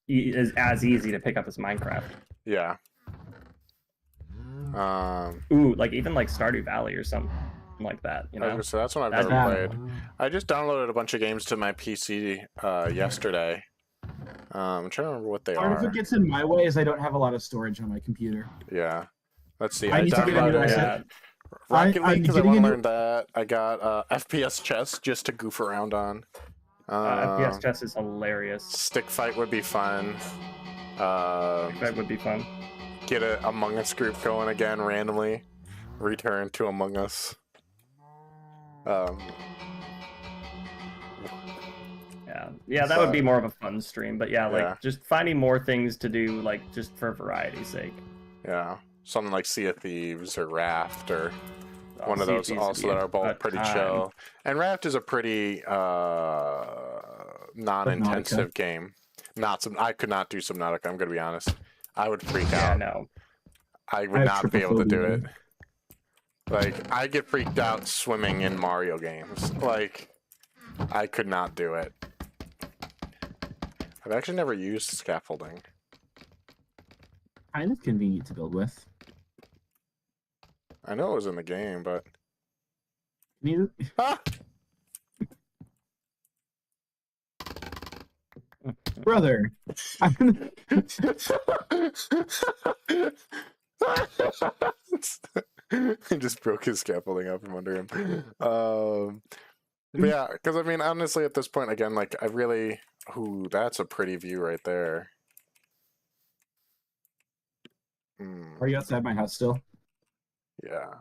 is as easy to pick up as Minecraft. Yeah. Ooh, like even like Stardew Valley or something like that. You know, so that's one I've never played. I just downloaded a bunch of games to my PC yesterday. I'm trying to remember what they are. Part of what gets in my way is I don't have a lot of storage on my computer. Yeah. Let's see. I need to get a new asset. Rocket League because I want to learn that. I got FPS chess just to goof around on. FPS chess is hilarious. Stick fight would be fun. That would be fun. Get a Among Us group going again randomly. Return to Among Us. Yeah, that would be more of a fun stream. But yeah, like just finding more things to do, like just for variety's sake. Yeah, something like Sea of Thieves or Raft or one of those also that are both pretty chill. And Raft is a pretty non-intensive game. I could not do Subnautica. I'm gonna be honest. I would freak out. No, I would not be able to do it. Like I get freaked out swimming in Mario games. Like I could not do it. I've actually never used scaffolding. Kind of convenient to build with. I know it was in the game, but... You... Ah! Brother! He just broke his scaffolding up from under him. But yeah, because I mean, honestly, at this point, again, like, I really... Ooh, that's a pretty view right there. Are you outside my house still? Yeah.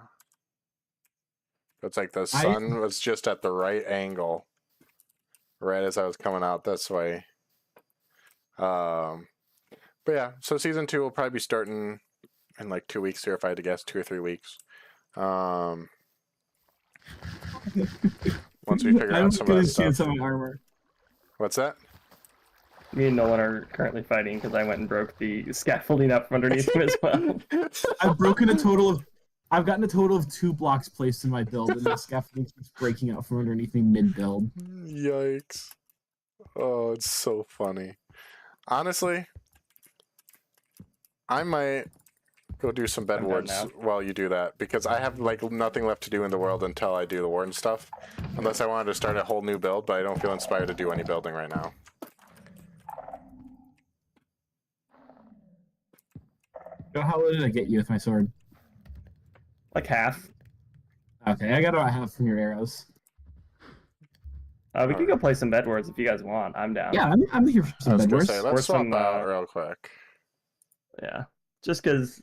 It's like the sun was just at the right angle. Right as I was coming out this way. But yeah, so season 2 will probably be starting in like 2 weeks here, if I had to guess, 2 or 3 weeks. Once we figure out some of that stuff. Some armor. What's that? Me and Nolan are currently fighting because I went and broke the scaffolding up from underneath him as well. I've gotten a total of 2 blocks placed in my build, and the scaffolding keeps breaking out from underneath me mid-build. Yikes. Oh, it's so funny. Honestly, I might go do some bed wards while you do that, because I have like nothing left to do in the world until I do the warden stuff. Unless I wanted to start a whole new build, but I don't feel inspired to do any building right now. So how did I get you with my sword? Like half. Okay, I got about half from your arrows. We can go play some bed wars if you guys want. I'm down. Yeah, I'm here for some bed wars. Let's swap out real quick. Yeah, just because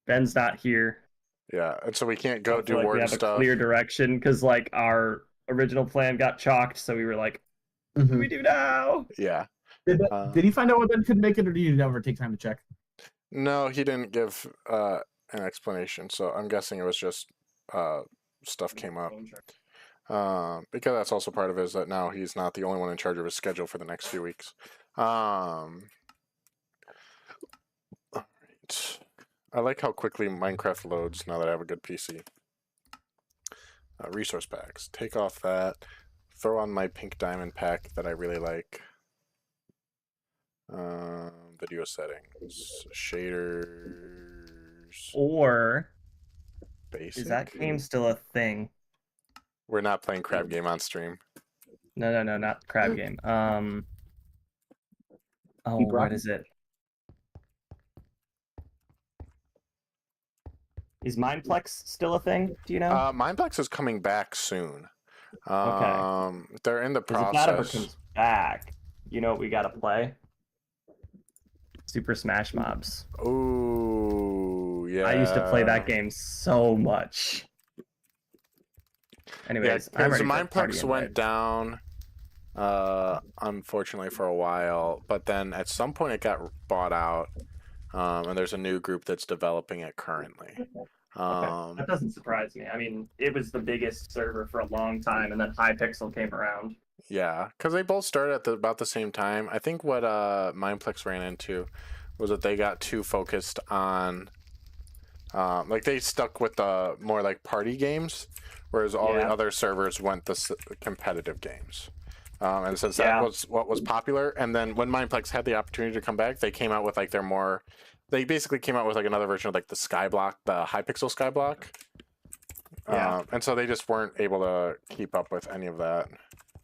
Ben's not here. Yeah, and so we can't go do warden stuff. We have a clear direction because like our original plan got chalked, so we were like, what do we do now? Yeah. Did he find out what Ben could make it, or did you never take time to check? No, he didn't give an explanation, so I'm guessing it was just stuff came up. Because that's also part of it, is that now he's not the only one in charge of his schedule for the next few weeks. Alright. I like how quickly Minecraft loads now that I have a good PC. Resource packs. Take off that. Throw on my pink diamond pack that I really like. Video settings. Shaders. Or basic. Is that game still a thing? We're not playing crab game on stream. No, not crab game. What is it? Is Mineplex still a thing? Do you know? Mineplex is coming back soon. Okay. They're in the process. If that ever comes back, you know what we gotta play? Super Smash Mobs. Ooh, yeah. I used to play that game so much. Anyways, yeah, because Mineplex went down, unfortunately, for a while, but then at some point it got bought out, and there's a new group that's developing it currently. That doesn't surprise me. I mean, it was the biggest server for a long time, and then Hypixel came around. Yeah, because they both started at about the same time. I think what Mineplex ran into was that they got too focused on, like they stuck with the more like party games, whereas all the other servers went the competitive games. And since that was what was popular, and then when Mineplex had the opportunity to come back, they came out with like their more, they basically came out with like another version of like the Skyblock, the Hypixel Skyblock. Yeah. And so they just weren't able to keep up with any of that.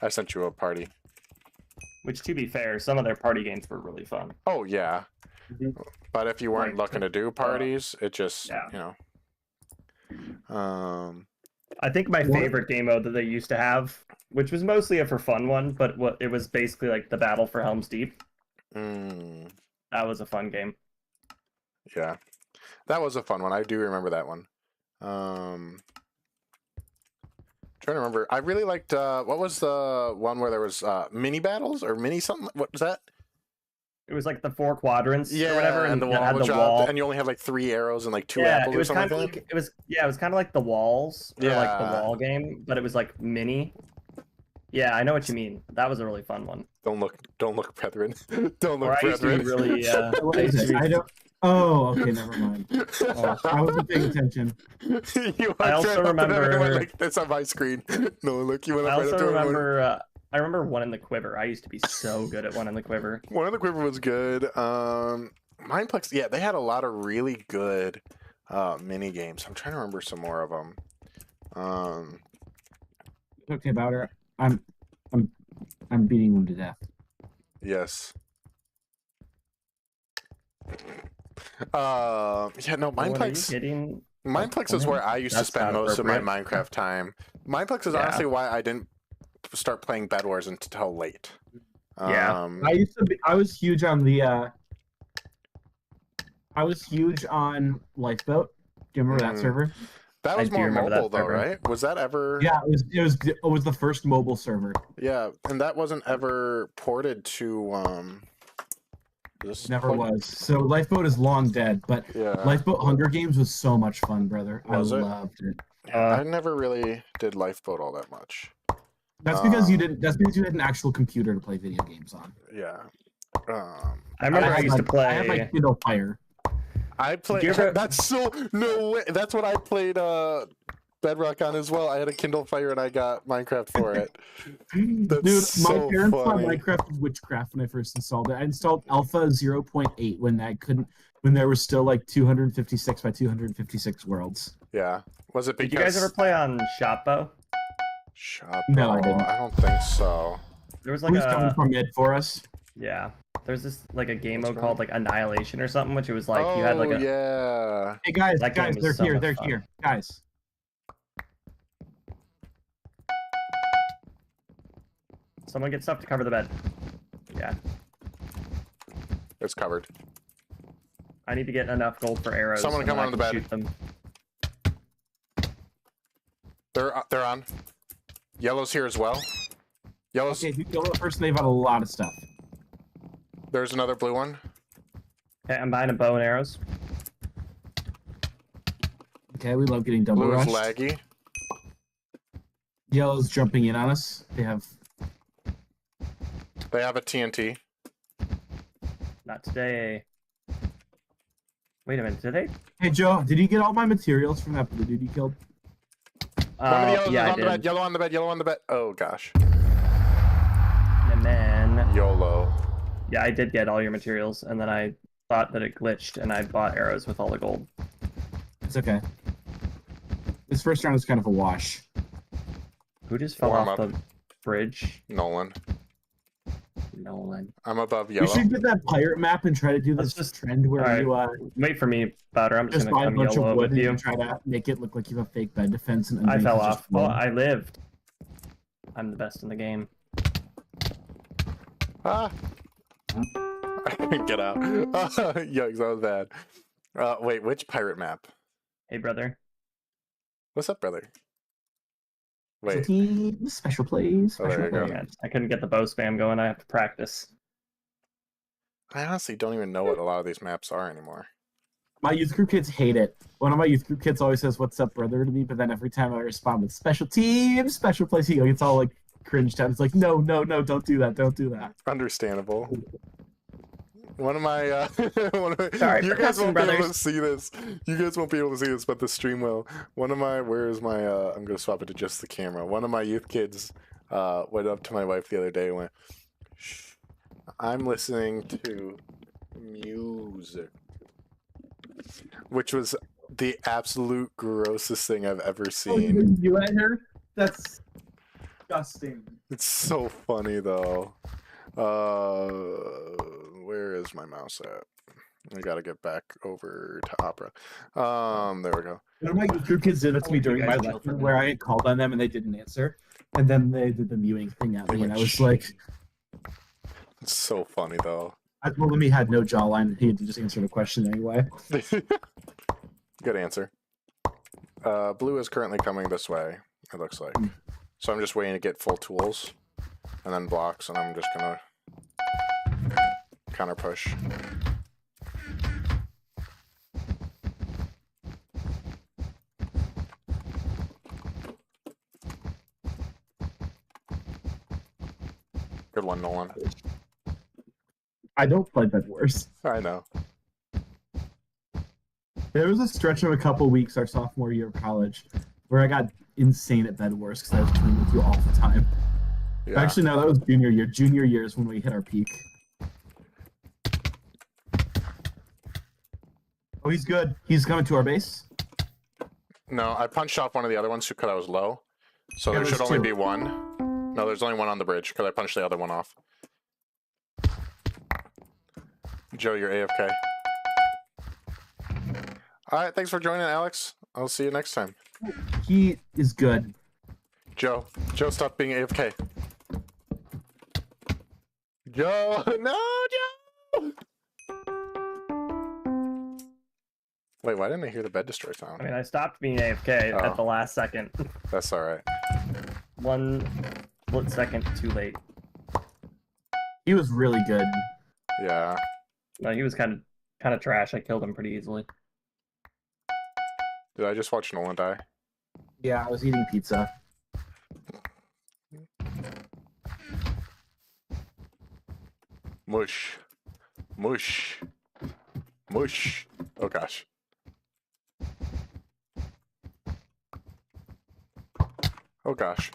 I sent you a party. Which, to be fair, some of their party games were really fun. Oh, yeah. But if you weren't looking to do parties, it just, you know. I think my favorite game mode that they used to have, which was mostly a for fun one, but it was basically like the Battle for Helm's Deep. That was a fun game. Yeah. That was a fun one. I do remember that one. Trying to remember. I really liked what was the one where there was mini battles or mini something? What was that? It was like the 4 quadrants or whatever, and the wall was dropped, and you only had like 3 arrows and like 2 apples or something like that. It was kind of like the walls, or like the wall game, but it was like mini. Yeah, I know what you mean. That was a really fun one. Don't look, brethren. Don't look, brethren. Really, I don't. Oh, okay, never mind. I wasn't paying attention. I also remember like this on my screen. No, look, you went up right up to remember. I remember One in the Quiver. I used to be so good at One in the Quiver. One in the Quiver was good. Mineplex, yeah, they had a lot of really good mini games. I'm trying to remember some more of them. Okay, Bowder. I'm beating them to death. Yes. Yeah, no, Mineplex. Mineplex is where I used to spend most of my Minecraft time. Mineplex is honestly why I didn't start playing Bed Wars until late. Yeah, I was huge on the. I was huge on Lifeboat. Do you remember that server? That was more mobile though, right? Was that ever? Yeah, it was the first mobile server. Yeah, and that wasn't ever ported to Never was. So Lifeboat is long dead, but Lifeboat Hunger Games was so much fun, brother. I loved it. I never really did Lifeboat all that much. That's because you didn't. That's because you had an actual computer to play video games on. Yeah. I remember I used to play. I have my Kindle Fire. I played. That's so no way. That's what I played. Bedrock on as well. I had a Kindle Fire and I got Minecraft for it. That's Dude, so my parents thought funny. Minecraft was witchcraft when I first installed it. I installed Alpha 0.8 when there was still like 256 by 256 worlds. Yeah. Was it because? Did you guys ever play on Shopbo? Shopbo? No, I didn't. I don't think so. There was like Who's coming from mid for us? Yeah. There's this like a game mode called like Annihilation or something, which it was like you had like a yeah. Hey guys, That game was they're so here, much they're fun. here, guys. Someone get stuff to cover the bed. Yeah. It's covered. I need to get enough gold for arrows. Someone and come then on I the can bed. shoot them. They're on. Yellow's here as well. Yellow's. Okay, if you kill the person, they've got a lot of stuff. There's another blue one. Okay, I'm buying a bow and arrows. Okay, we love getting double Blue is rushed. laggy. Yellow's jumping in on us. They have. They have a TNT. Not today. Wait a minute, did they? Hey Joe, did you get all my materials from that blue dude you killed? One of the yellows yeah, is I on the bed. did. Yellow on the bed. Yellow on the bed. Oh gosh. And then YOLO. yeah, I did get all your materials, and then I thought that it glitched, and I bought arrows with all the gold. It's okay. This first round is kind of a wash. Who just fell Warm off up. the bridge? Nolan. Nolan. I'm above We yellow. should get that pirate map and try to do Let's this just- trend where alright. you Wait for me, Bowder. I'm just just gonna buy a come bunch of yellow wood with and you. try to make it look like you have a fake bed defense. And I underneath fell is just off. Well, wood. I lived. I'm the best in the game. Ah. Get out. Yikes, that was bad. Wait, which pirate map? Hey, brother. What's up, brother? It's a Wait. team special plays. Oh, there you go. Man, I couldn't get the bow spam going. I have to practice. I honestly don't even know what a lot of these maps are anymore. My youth group kids hate it. One of my youth group kids always says, "What's up, brother?" to me, but then every time I respond with special team, special place, he gets all like cringed out. It's like, no, don't do that, don't do that. Understandable. One of my, Sorry, you guys won't be able to brothers. see this. You guys won't be able to see this, but the stream will. One of my, where is my? I'm gonna swap it to just the camera. One of my youth kids went up to my wife the other day and went, "Shh, I'm listening to music," which was the absolute grossest thing I've ever seen. You at her? That's disgusting. It's so funny though. Where is my mouse at? I gotta get back over to Opera. There we go. One of my youth group kids did it to me during my lesson where I called on them and they didn't answer, and then they did the mewing thing at me, and I was like, It's so funny though. I told him he had no jawline and he had to just answer the question anyway. Good answer. Blue is currently coming this way, it looks like. So I'm just waiting to get full tools and then blocks, and I'm just gonna counter push. Good one, Nolan. I don't play Bed Wars. I know. There was a stretch of a couple weeks our sophomore year of college where I got insane at Bed Wars because I was playing with you all the time. Yeah. Actually, no, that was junior year. Junior year is when we hit our peak. Oh, he's good. He's coming to our base. No, I punched off one of the other ones because I was low. So Yeah, there should there's only two. be one. No, there's only one on the bridge because I punched the other one off. Joe, you're AFK. Alright, thanks for joining, Alex. I'll see you next time. He is good. Joe, stop being AFK. Joe, no, Joe! Wait, why didn't I hear the bed destroy sound? I mean, I stopped being AFK Oh. at the last second. That's alright. One split second too late. He was really good. Yeah. No, he was kind of trash. I killed him pretty easily. Did I just watch Nolan die? Yeah, I was eating pizza. Mush. Mush. Mush. Oh gosh. Oh gosh.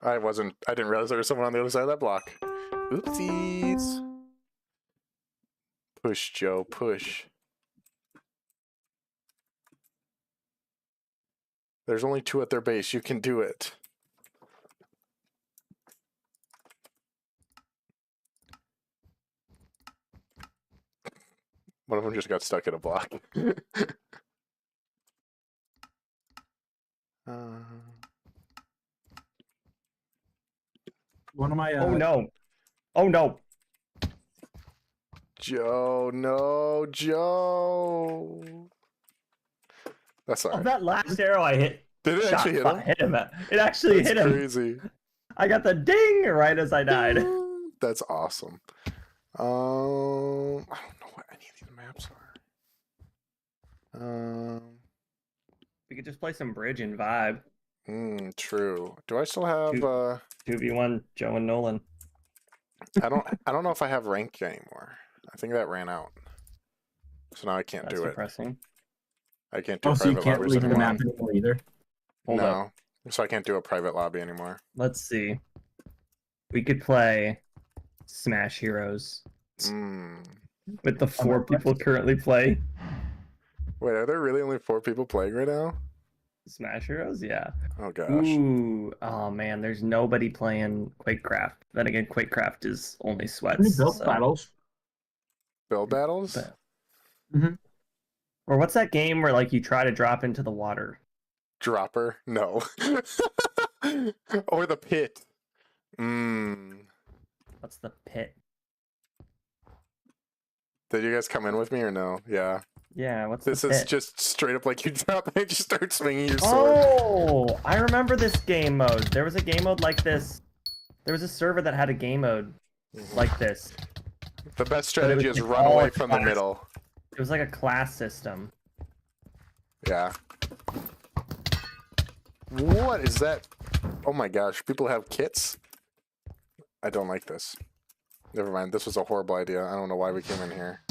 I didn't realize there was someone on the other side of that block. Oopsies. Push, Joe, push. There's only 2 at their base. You can do it. One of them just got stuck in a block. One of my. Oh no! Oh no! Joe, no, Joe. That's all Oh, right. that last arrow I hit. Did it actually hit him? It actually That's hit him. crazy. I got the ding right as I died. That's awesome. I don't know what any of these maps are. We could just play some bridge and vibe. True. Do I still have 2v1 Joe and Nolan? I don't know if I have rank anymore. I think that ran out. So now I can't That's do it. depressing. I can't do Oh, so you private can't lobbies leave the anymore. map anymore either? Hold up. No. So I can't do a private lobby anymore. Let's see. We could play Smash Heroes with the 4 people currently play. Wait, are there really only 4 people playing right now? Smash Heroes, yeah. Oh gosh. Ooh, oh man, there's nobody playing QuakeCraft. Then again, QuakeCraft is only Any sweats. build so- battles? Build battles? Or what's that game where like you try to drop into the water? Dropper? No. Or the pit. What's the pit? Did you guys come in with me or no? Yeah. Yeah, what's This the is pit? just straight up like you drop and you just start swinging your sword. Oh, I remember this game mode. There was a game mode like this. There was a server that had a game mode like this. The best strategy is like run all away from the class. middle. It was like a class system. Yeah. What is that? Oh my gosh, people have kits? I don't like this. Never mind, this was a horrible idea. I don't know why we came in here.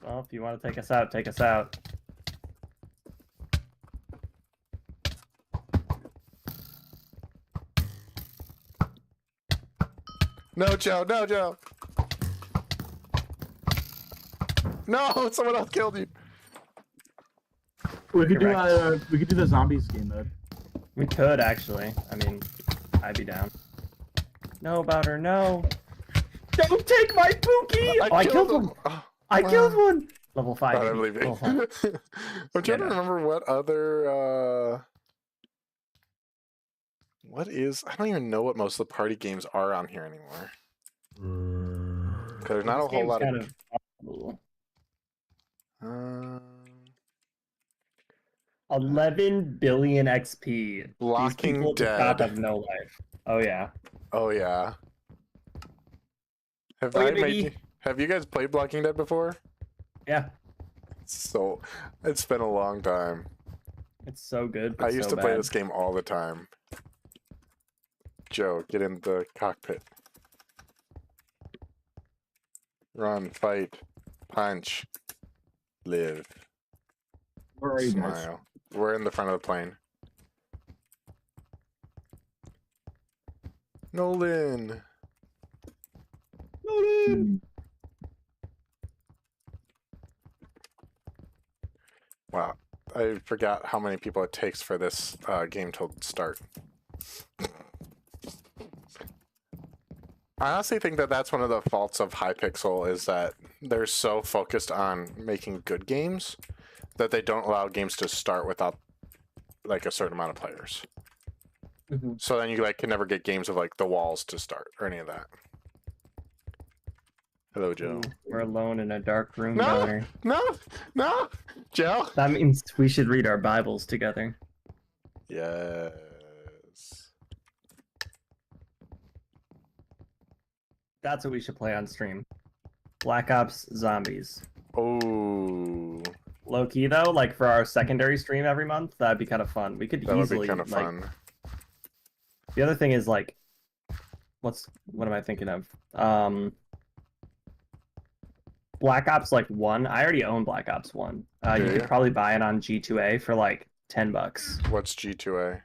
Well, if you want to take us out, take us out. No, Joe, no, Joe. No, someone else killed you. We could Correct. do the zombies game mode. We could actually. I mean, I'd be down. No, Bowder, no. Don't take my Pookie! I killed one. Oh, I wow. killed one. Level 5. I baby. believe Level 5. it. I'm trying to remember what other what is I don't even know what most of the party games are on here anymore. Cause there's not This a whole game's lot kind of of 11 11 billion XP. Blocking These people at the Dead. top have no life. Oh yeah. Oh yeah. Have Oh, yeah, I made baby. you, have you guys played Blocking Dead before? Yeah. So it's been a long time. It's so good. I But used so to play bad. this game all the time. Joe, get in the cockpit. Run, fight, punch, live, Where are you guys? smile. We're in the front of the plane. Nolan! Nolan! Wow, I forgot how many people it takes for this game to start. I honestly think that that's one of the faults of Hypixel is that they're so focused on making good games that they don't allow games to start without like a certain amount of players. Mhm. So then you like can never get games of like The Walls to start or any of that. Hello, Joe. Ooh, we're alone in a dark room, No! Bowder. No, Joe. That means we should read our Bibles together. Yes. That's what we should play on stream. Black Ops Zombies. Oh, Low key though, like for our secondary stream every month, that'd be kind of fun. We could that would easily be kind of like. fun. The other thing is like, what am I thinking of? Black Ops like 1. I already own Black Ops 1. You could probably buy it on G2A for like $10. What's G2A?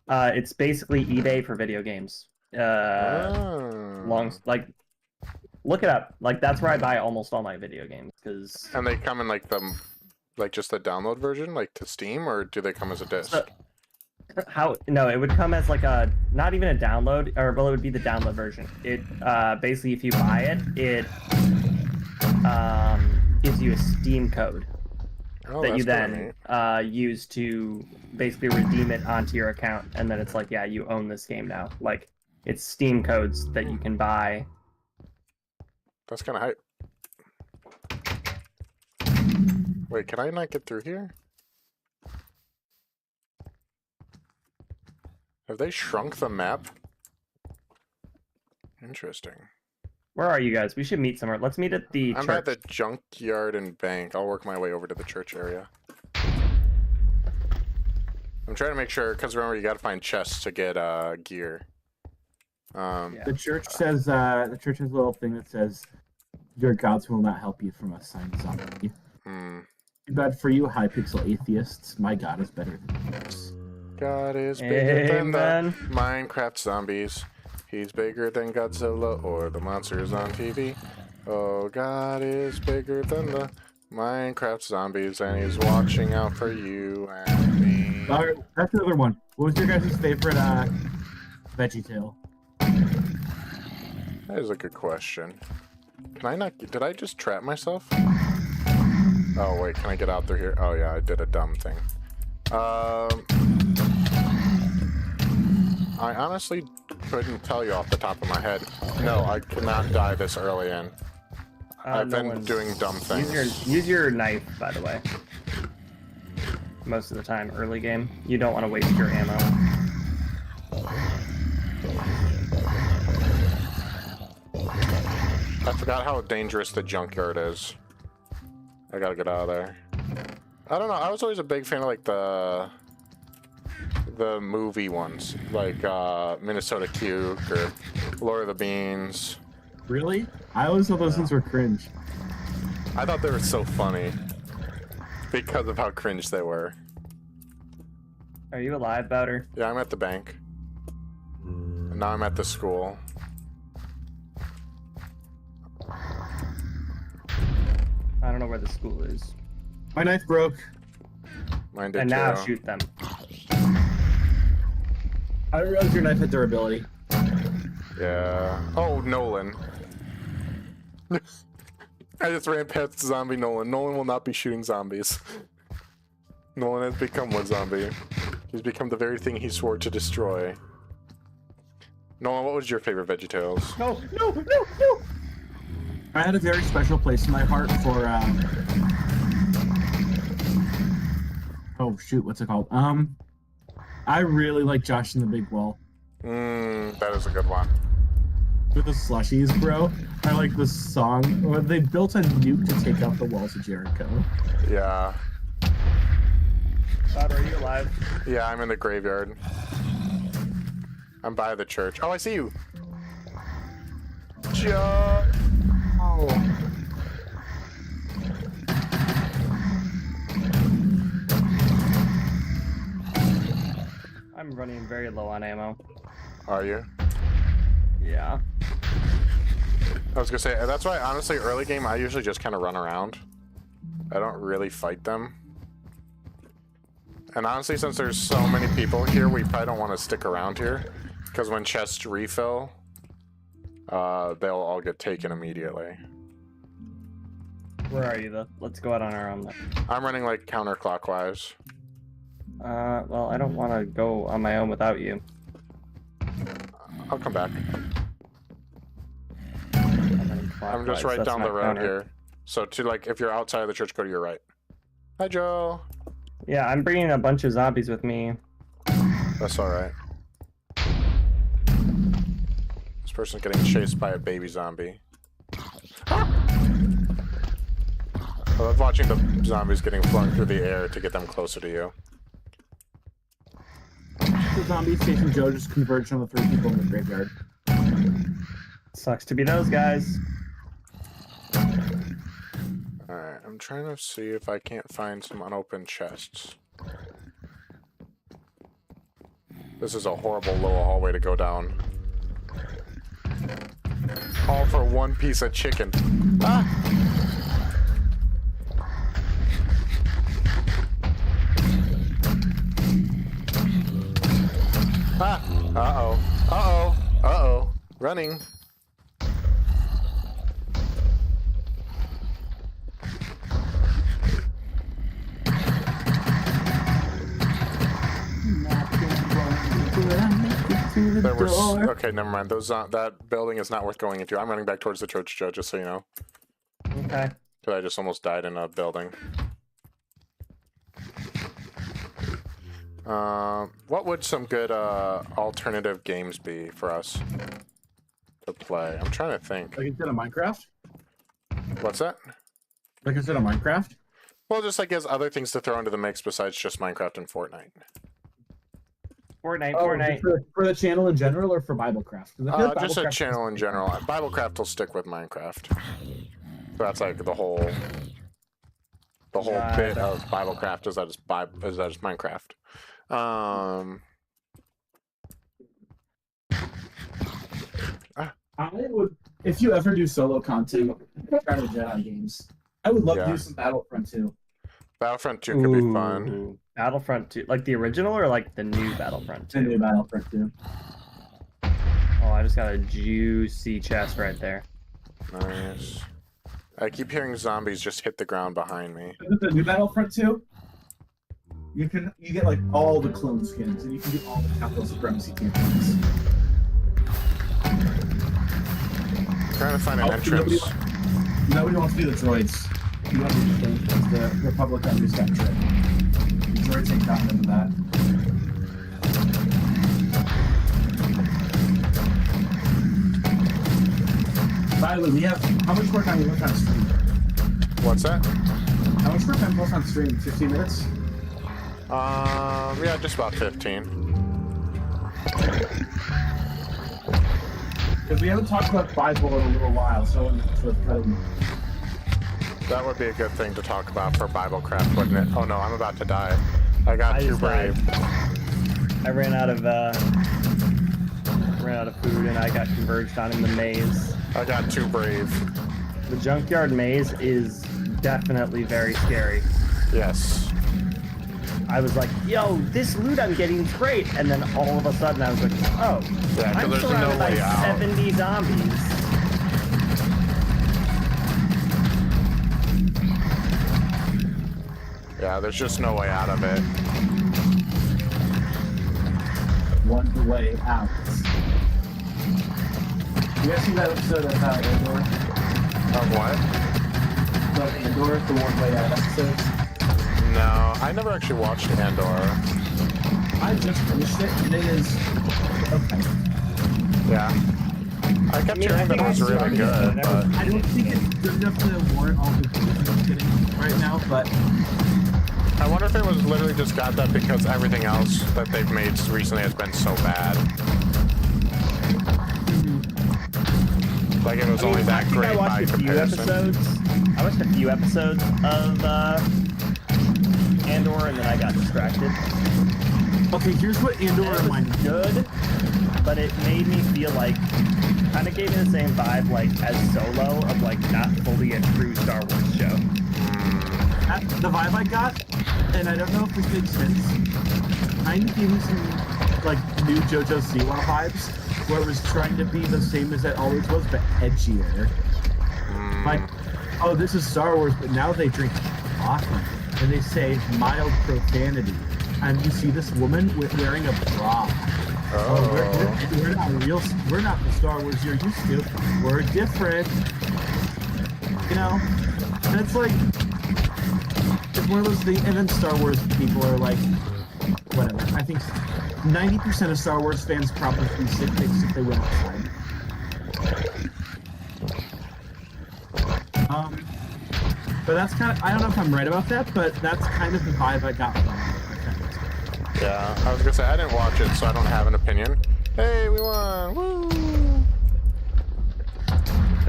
It's basically eBay for video games. Like, look it up. Like, that's where I buy almost all my video games. And they come in like just the download version, like to Steam, or do they come as a disc? No, it would come as like a, not even a download, or well, it would be the download version. It basically, if you buy it, it gives you a Steam code that you then use to basically redeem it onto your account, and then it's like, yeah, you own this game now. Like, it's Steam codes that you can buy. That's kind of hype. Wait, can I not get through here? Have they shrunk the map? Interesting. Where are you guys? We should meet somewhere. Let's meet at the church. I'm at the junkyard and bank. I'll work my way over to the church area. I'm trying to make sure, because remember, you gotta find chests to get gear. Yeah. The church says, the church has a little thing that says, your gods will not help you from a signed zombie. Too bad for you, high-pixel atheists. My god is better than yours. God is bigger than the Minecraft zombies. He's bigger than Godzilla or the monsters on TV. Oh, God is bigger than the Minecraft zombies, and he's watching out for you and me. That's another one. What was your guys' favorite VeggieTale? That is a good question. Can I not... Did I just trap myself? Oh, wait, can I get out through here? Oh, yeah, I did a dumb thing. I honestly couldn't tell you off the top of my head. No, I cannot die this early in. I've been doing dumb things. Use your knife, by the way. Most of the time, early game. You don't want to waste your ammo. I forgot how dangerous the junkyard is. I gotta get out of there. I don't know, I was always a big fan of like the movie ones, like Minnesota Cuke or Lord of the Beans. Really? I always thought those ones were cringe. I thought they were so funny because of how cringe they were. Are you alive, Bowder? Yeah, I'm at the bank. And now I'm at the school. I don't know where the school is. My knife broke. Mine did and too. now shoot them. I didn't realize your knife had durability. Yeah. Oh, Nolan. I just ran past zombie Nolan. Nolan will not be shooting zombies. Nolan has become one zombie. He's become the very thing he swore to destroy. Nolan, what was your favorite VeggieTales? No, no, no, no! I had a very special place in my heart for, oh shoot, what's it called? I really like Josh and the Big Wall. That is a good one. With the slushies, bro. I like the song where they built a nuke to take out the walls of Jericho. Yeah. Bob, are you alive? Yeah, I'm in the graveyard. I'm by the church. Oh, I see you. I'm running very low on ammo. Are you? Yeah. I was gonna say, that's why, honestly, early game, I usually just kind of run around. I don't really fight them. And honestly, since there's so many people here, we probably don't want to stick around here. Because when chests refill, they'll all get taken immediately. Where are you, though? Let's go out on our own. I'm running, like, counterclockwise. Well, I don't want to go on my own without you. I'll come back. I'm just right down the road here. So, to, like, if you're outside of the church, go to your right. Hi, Joe. Yeah, I'm bringing a bunch of zombies with me. That's alright. This person's getting chased by a baby zombie. I love watching the zombies getting flung through the air to get them closer to you. The zombies chasing Joe just converged on the 3 people in the graveyard. Sucks to be those guys. Alright, I'm trying to see if I can't find some unopened chests. This is a horrible little hallway to go down. All for one piece of chicken. Ah! Ah! Uh-oh. Uh-oh. Uh-oh. Running. There was, okay, never mind. Those that building is not worth going into. I'm running back towards the church, Joe, just so you know. Okay. Because I just almost died in a building. What would some good alternative games be for us to play? I'm trying to think. Like instead of Minecraft? What's that? Like instead of Minecraft? Well, just like as other things to throw into the mix besides just Minecraft and Fortnite. Fortnite. For the channel in general or for BibleCraft? Just a channel in general. BibleCraft will stick with Minecraft. So that's like the whole bit of BibleCraft is that it's Minecraft. I would, if you ever do solo content, try to Jedi games. I would love to do some Battlefront 2. Battlefront 2 could be fun. Battlefront 2, like the original or like the new Battlefront 2? The new Battlefront 2. Oh, I just got a juicy chest right there. Nice. I keep hearing zombies just hit the ground behind me. With the new Battlefront 2, you get like all the clone skins and you can do all the capital supremacy campaigns. Trying to find an entrance. Nobody wants to do the droids. You want to do the Republic Army's got trick. The droids ain't gotten into that. By the way, we have how much more time we left on stream? What's that? How much more time left on stream? 15 minutes? Yeah, just about 15. Because we haven't talked about Bible in a little while, so it's worth cutting. That would be a good thing to talk about for BibleCraft, wouldn't it? Oh no, I'm about to die. I got too brave. I ran out of food and I got converged on in the maze. I got too brave. The junkyard maze is definitely very scary. Yes. I was like, yo, this loot I'm getting is great. And then all of a sudden I was like, oh, Yeah, I'm there's surrounded no by way out. 70 zombies. Yeah, there's just no way out of it. One way out. You guys see that episode of Andor? Of what? Of Andor, the one way out episodes? No, I never actually watched Andor. I just finished it, and it is okay. Yeah. I kept hearing that it was really good, but I don't think it's good enough to warrant all the views it's getting right now, but I wonder if it was literally just got that because everything else that they've made recently has been so bad. Like it was only that great by comparison. I watched a few episodes of Andor, and then I got distracted. okay, here's what Andor It was reminded me. good, but it made me feel like, kind of gave me the same vibe like as Solo, of like not fully a true Star Wars show. The vibe I got, and I don't know if this makes sense, kind of gave me some like new JoJo Siwa vibes, where it was trying to be the same as it always was, but edgier. Like, oh, this is Star Wars, but now they drink coffee, and they say mild profanity. And you see this woman wearing a bra. Oh. We're not real. We're not the Star Wars you're used to. We're different. You know, and it's like it's one of those things. And then Star Wars people are like, whatever. I think 90% of Star Wars fans probably be sick pigs if they went outside. But that's kind of, I don't know if I'm right about that, but that's kind of the vibe I got from it. Yeah, I was gonna say I didn't watch it, so I don't have an opinion. Hey, we won! Woo!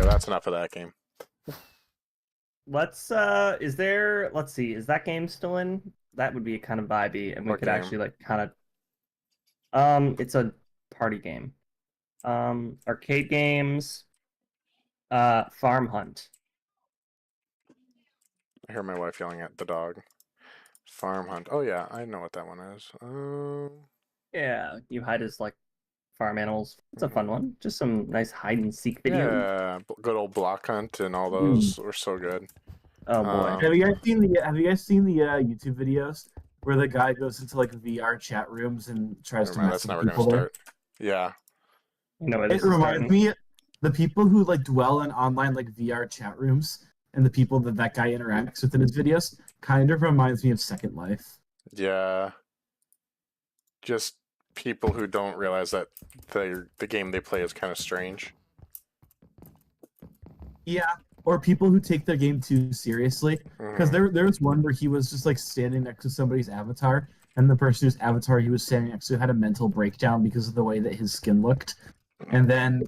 Okay, that's enough of that game. Let's let's see, is that game still in? That would be kind of vibey, and we What could game? actually like kind it's a party game. Arcade games, Farm Hunt. I hear my wife yelling at the dog. Farm Hunt. Oh yeah, I know what that one is. Yeah, you hide as like farm animals. It's a fun one. Just some nice hide and seek videos. Yeah, good old Block Hunt and all those were so good. Oh boy. Have you guys seen the YouTube videos where the guy goes into like VR chat rooms and tries to Never mind, mess that's with never people gonna there? start. Yeah. You know what It reminds me, the people who like dwell in online like VR chat rooms and the people that guy interacts with in his videos kind of reminds me of Second Life. Yeah. Just people who don't realize that the game they play is kind of strange. Yeah, or people who take their game too seriously. Because there was one where he was just like standing next to somebody's avatar, and the person whose avatar he was standing next to had a mental breakdown because of the way that his skin looked. And then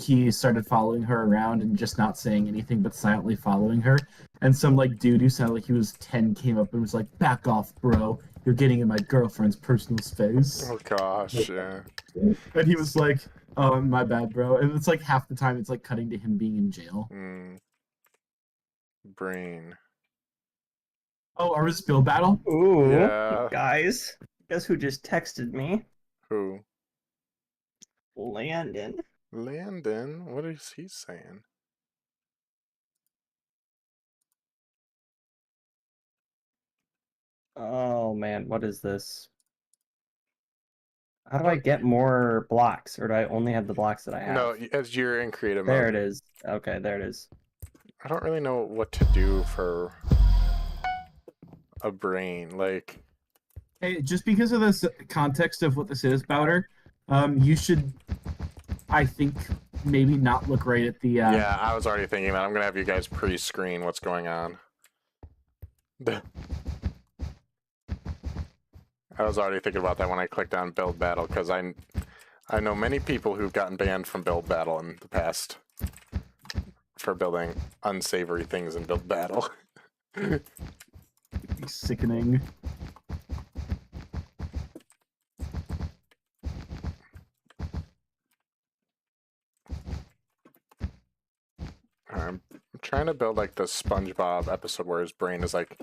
he started following her around and just not saying anything but silently following her. And some like dude who sounded like he was 10 came up and was like, "Back off, bro. You're getting in my girlfriend's personal space." Oh gosh, yeah. And he was like, "Oh, my bad, bro." And it's like half the time it's like cutting to him being in jail. Brain. Oh, our spill battle? Ooh, Yeah. guys. Guess who just texted me? Who? Landon. Landon? What is he saying? Oh man, what is this? How do I get more blocks, or do I only have the blocks that I have? No, as you're in creative mode. There it is. Okay, there it is. I don't really know what to do for a brain. Like, Hey, just because of this context of what this is, Bowder, you should, I think, maybe not look right at the. yeah, I was already thinking that. I'm gonna have you guys pre-screen what's going on. I was already thinking about that when I clicked on Build Battle, because I know many people who've gotten banned from Build Battle in the past for building unsavory things in Build Battle. Sickening. I'm trying to build like the SpongeBob episode where his brain is like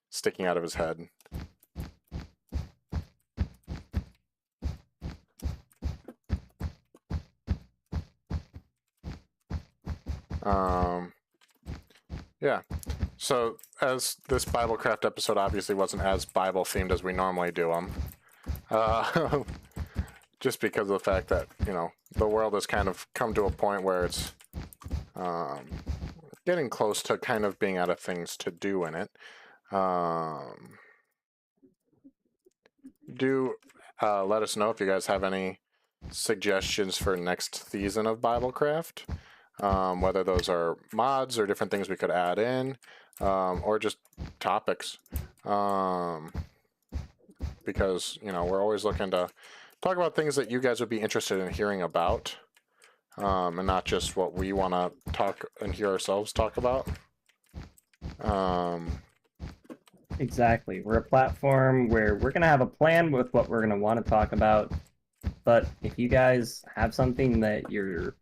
sticking out of his head. Yeah. So as this BibleCraft episode obviously wasn't as Bible themed as we normally do them, just because of the fact that, you know, the world has kind of come to a point where it's getting close to kind of being out of things to do in it. Do let us know if you guys have any suggestions for next season of BibleCraft, whether those are mods or different things we could add in, or just topics, because, you know, we're always looking to talk about things that you guys would be interested in hearing about, and not just what we want to talk and hear ourselves talk about. Exactly. We're a platform where we're going to have a plan with what we're going to want to talk about. But if you guys have something that you're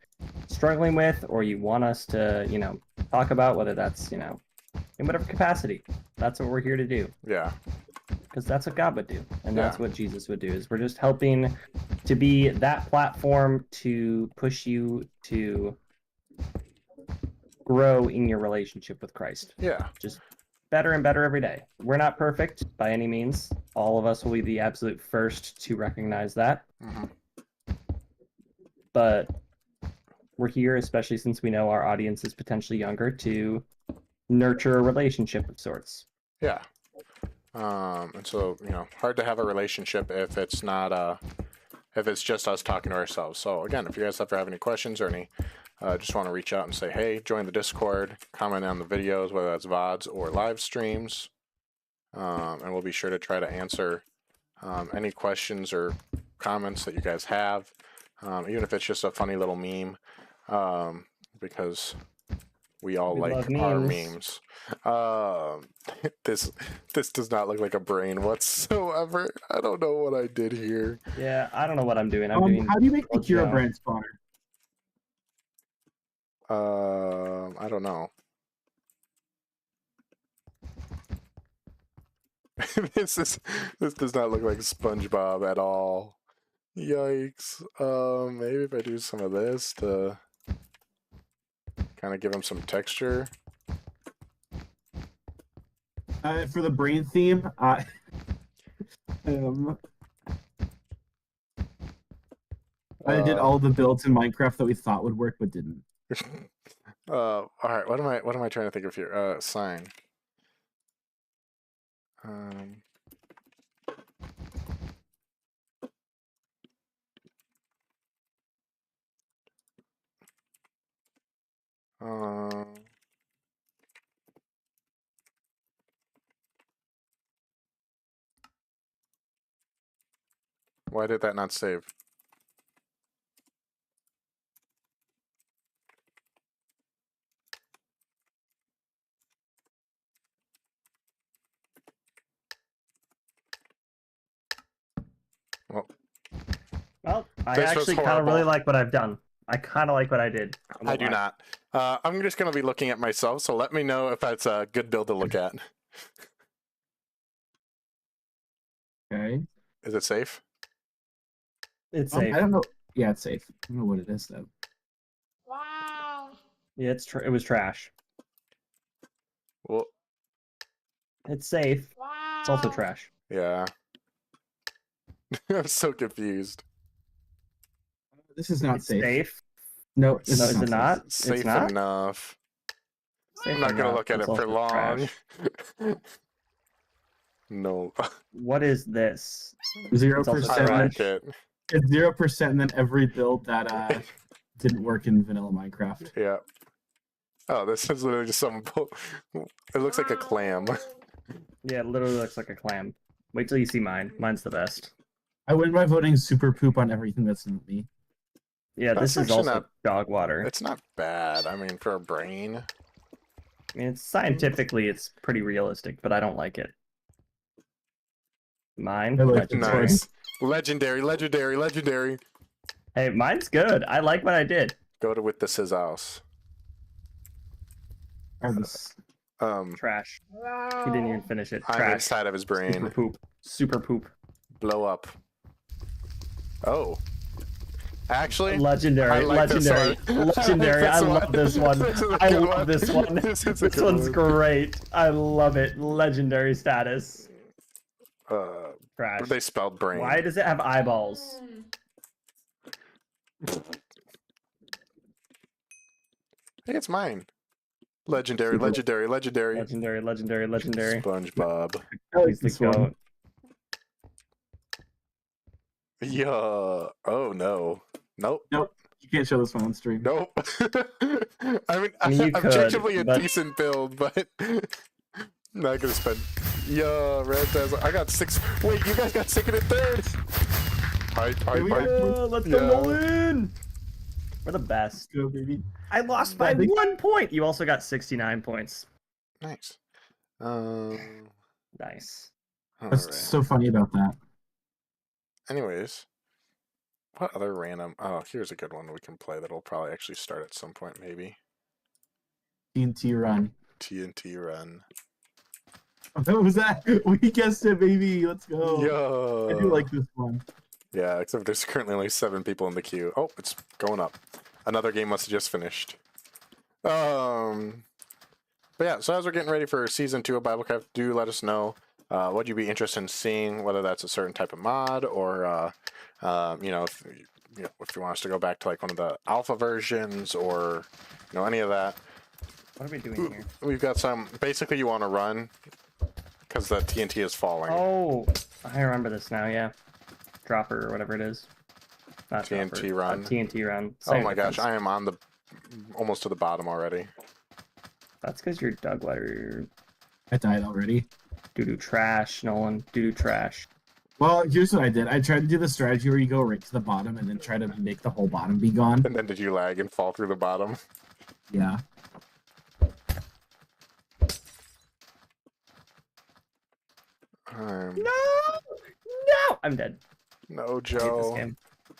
struggling with, or you want us to, you know, talk about, whether that's, you know, in whatever capacity, that's what we're here to do. Yeah. Because that's what God would do. And that's what Jesus would do, is we're just helping to be that platform to push you to grow in your relationship with Christ. Yeah. Just better and better every day. We're not perfect by any means. All of us will be the absolute first to recognize that. But we're here, especially since we know our audience is potentially younger, to nurture a relationship of sorts. Yeah. And so, you know, hard to have a relationship if it's not, if it's just us talking to ourselves. So again, if you guys ever have any questions or any, just want to reach out and say, hey, join the Discord, comment on the videos, whether that's VODs or live streams. And we'll be sure to try to answer any questions or comments that you guys have, even if it's just a funny little meme. because we all We like love our memes. memes. This does not look like a brain whatsoever. I don't know what I did here. Yeah, I don't know what I'm doing. I'm doing. How do you make the Joe. Herobrine spawner? I don't know. This does not look like SpongeBob at all. Yikes. Maybe if I do some of this to kind of give him some texture. For the brain theme, I did all the builds in Minecraft that we thought would work but didn't. All right. What am I trying to think of here? Sign. Why did that not save? Well, I This was actually kind of really horrible. like what I've done. I kind of like what I did. I do not. I'm just going to be looking at myself, so let me know if that's a good build to look at. Okay. Is it safe? It's safe. I don't know. Yeah, it's safe. I don't know what it is though. Yeah, it was trash. Well, It's safe. It's also trash. yeah. I'm so confused. This is not It's safe. safe. No, No, is it not? It's safe It's not? enough. Safe I'm not going to enough. look at It's it for also long. trash. No. What is this? 0%. I like it. It's 0%, and then every build that didn't work in vanilla Minecraft. Yeah. Oh, this is literally just some. It looks like a clam. Yeah, it literally looks like a clam. Wait till you see mine. Mine's the best. I win by voting super poop on everything that's not me. Yeah, That's this is actually also not- dog water. It's not bad. I mean, for a brain. I mean, scientifically, it's pretty realistic, but I don't like it. Mine? I like it. Legendary. Nice. Legendary, legendary, legendary. Hey, mine's good. I like what I did. Go to with the scissors. Trash. He didn't even finish it. I'm Trash. inside of his brain. Super poop. Super poop. Blow up. Oh. Actually, Legendary. I like this Legendary. one. Legendary. I love this one. This is a I good love one. this one. This is a This good one's one. great. I love it. Legendary status. What Trash. they spelled brain. Why does it have eyeballs? Hey, it's mine. Legendary, legendary, legendary. Legendary. Legendary. Legendary. SpongeBob. I like He's the this one. goat. Yeah. Oh no. Nope. Nope. You can't show this one on stream. Nope. I mean, I mean, you objectively could, a but- decent build, but not gonna spend. Yeah, Red Dazzle. I got 6. Wait, you guys got second and third. Hype, hype, hype. Let's go, Yeah. Nolan! We're the best. Go, baby. I lost by 1 point. You also got 69 points. Nice. Nice. What's alright. so funny about that? Anyways, what other random? Oh, here's a good one we can play that'll probably actually start at some point, maybe. TNT run. TNT run. What was that? We guessed it, baby. Let's go. Yeah. I do like this one. Yeah, except there's currently only 7 people in the queue. Oh, it's going up. Another game must have just finished. But yeah, so as we're getting ready for season 2 of BibleCraft, do let us know what you'd be interested in seeing, whether that's a certain type of mod or if you want us to go back to like one of the alpha versions or any of that. What are we doing here? We've got some. Basically, you want to run because the TNT is falling. Oh, I remember this now, yeah. Dropper or whatever it is. Not TNT dropper, run. TNT run. Oh Same my gosh, difference. I am on the almost to the bottom already. That's because you're dog water. I died already. Doo-doo trash, Nolan. Doo-doo trash. Well, here's what I did. I tried to do the strategy where you go right to the bottom and then try to make the whole bottom be gone. And then did you lag and fall through the bottom? Yeah. No, I'm dead. No, I hate this Joe. game.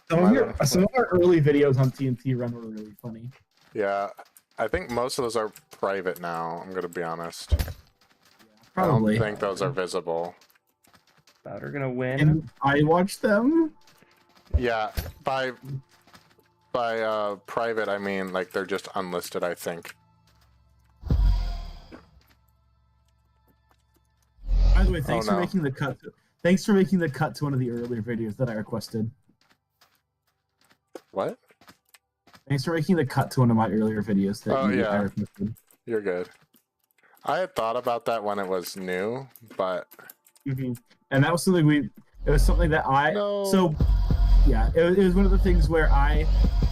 Some of our early videos on TNT Run were really funny. Yeah, I think most of those are private now. I'm gonna be honest. Probably. I don't think those are visible. Bowder gonna win. And I watched them. Yeah, by private I mean like they're just unlisted. I think. By the way, thanks Oh, for no. making the cut. Thanks for making the cut to one of the earlier videos that I requested. What? Thanks for making the cut to one of my earlier videos that Oh, yeah. I requested. You're good. I had thought about that when it was new, but And that was something it was something that No. so yeah, it was one of the things where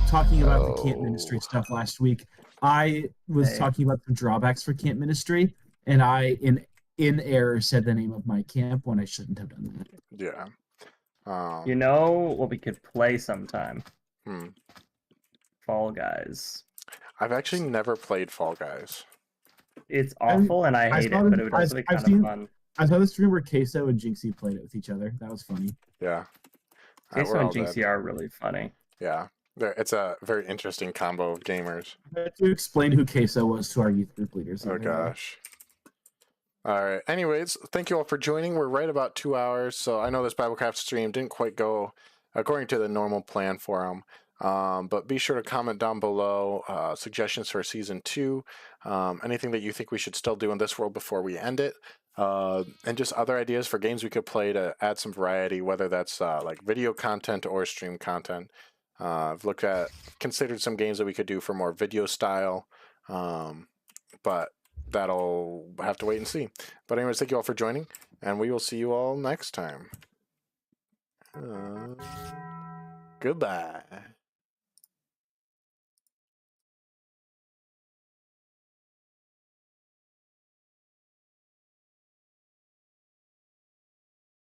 talking about the camp ministry stuff last week, I was talking about the drawbacks for camp ministry, and I in error said the name of my camp when I shouldn't have done that. Yeah. You know what we could play sometime? Hmm. Fall Guys. I've actually never played Fall Guys. It's awful and I hate it, but it would also be kind of fun. I saw the stream where Queso and Jinxie played it with each other. That was funny. Yeah. Queso and Jinxie are really funny. Yeah. It's a very interesting combo of gamers. I had to explain who Queso was to our youth group leaders. Oh, gosh. All right. Anyways, thank you all for joining. We're right about 2 hours, so I know this BibleCraft stream didn't quite go according to the normal plan for them. But be sure to comment down below suggestions for season 2, anything that you think we should still do in this world before we end it, and just other ideas for games we could play to add some variety, whether that's like video content or stream content. I've considered some games that we could do for more video style, but that'll have to wait and see. But anyways, thank you all for joining, and we will see you all next time. Goodbye.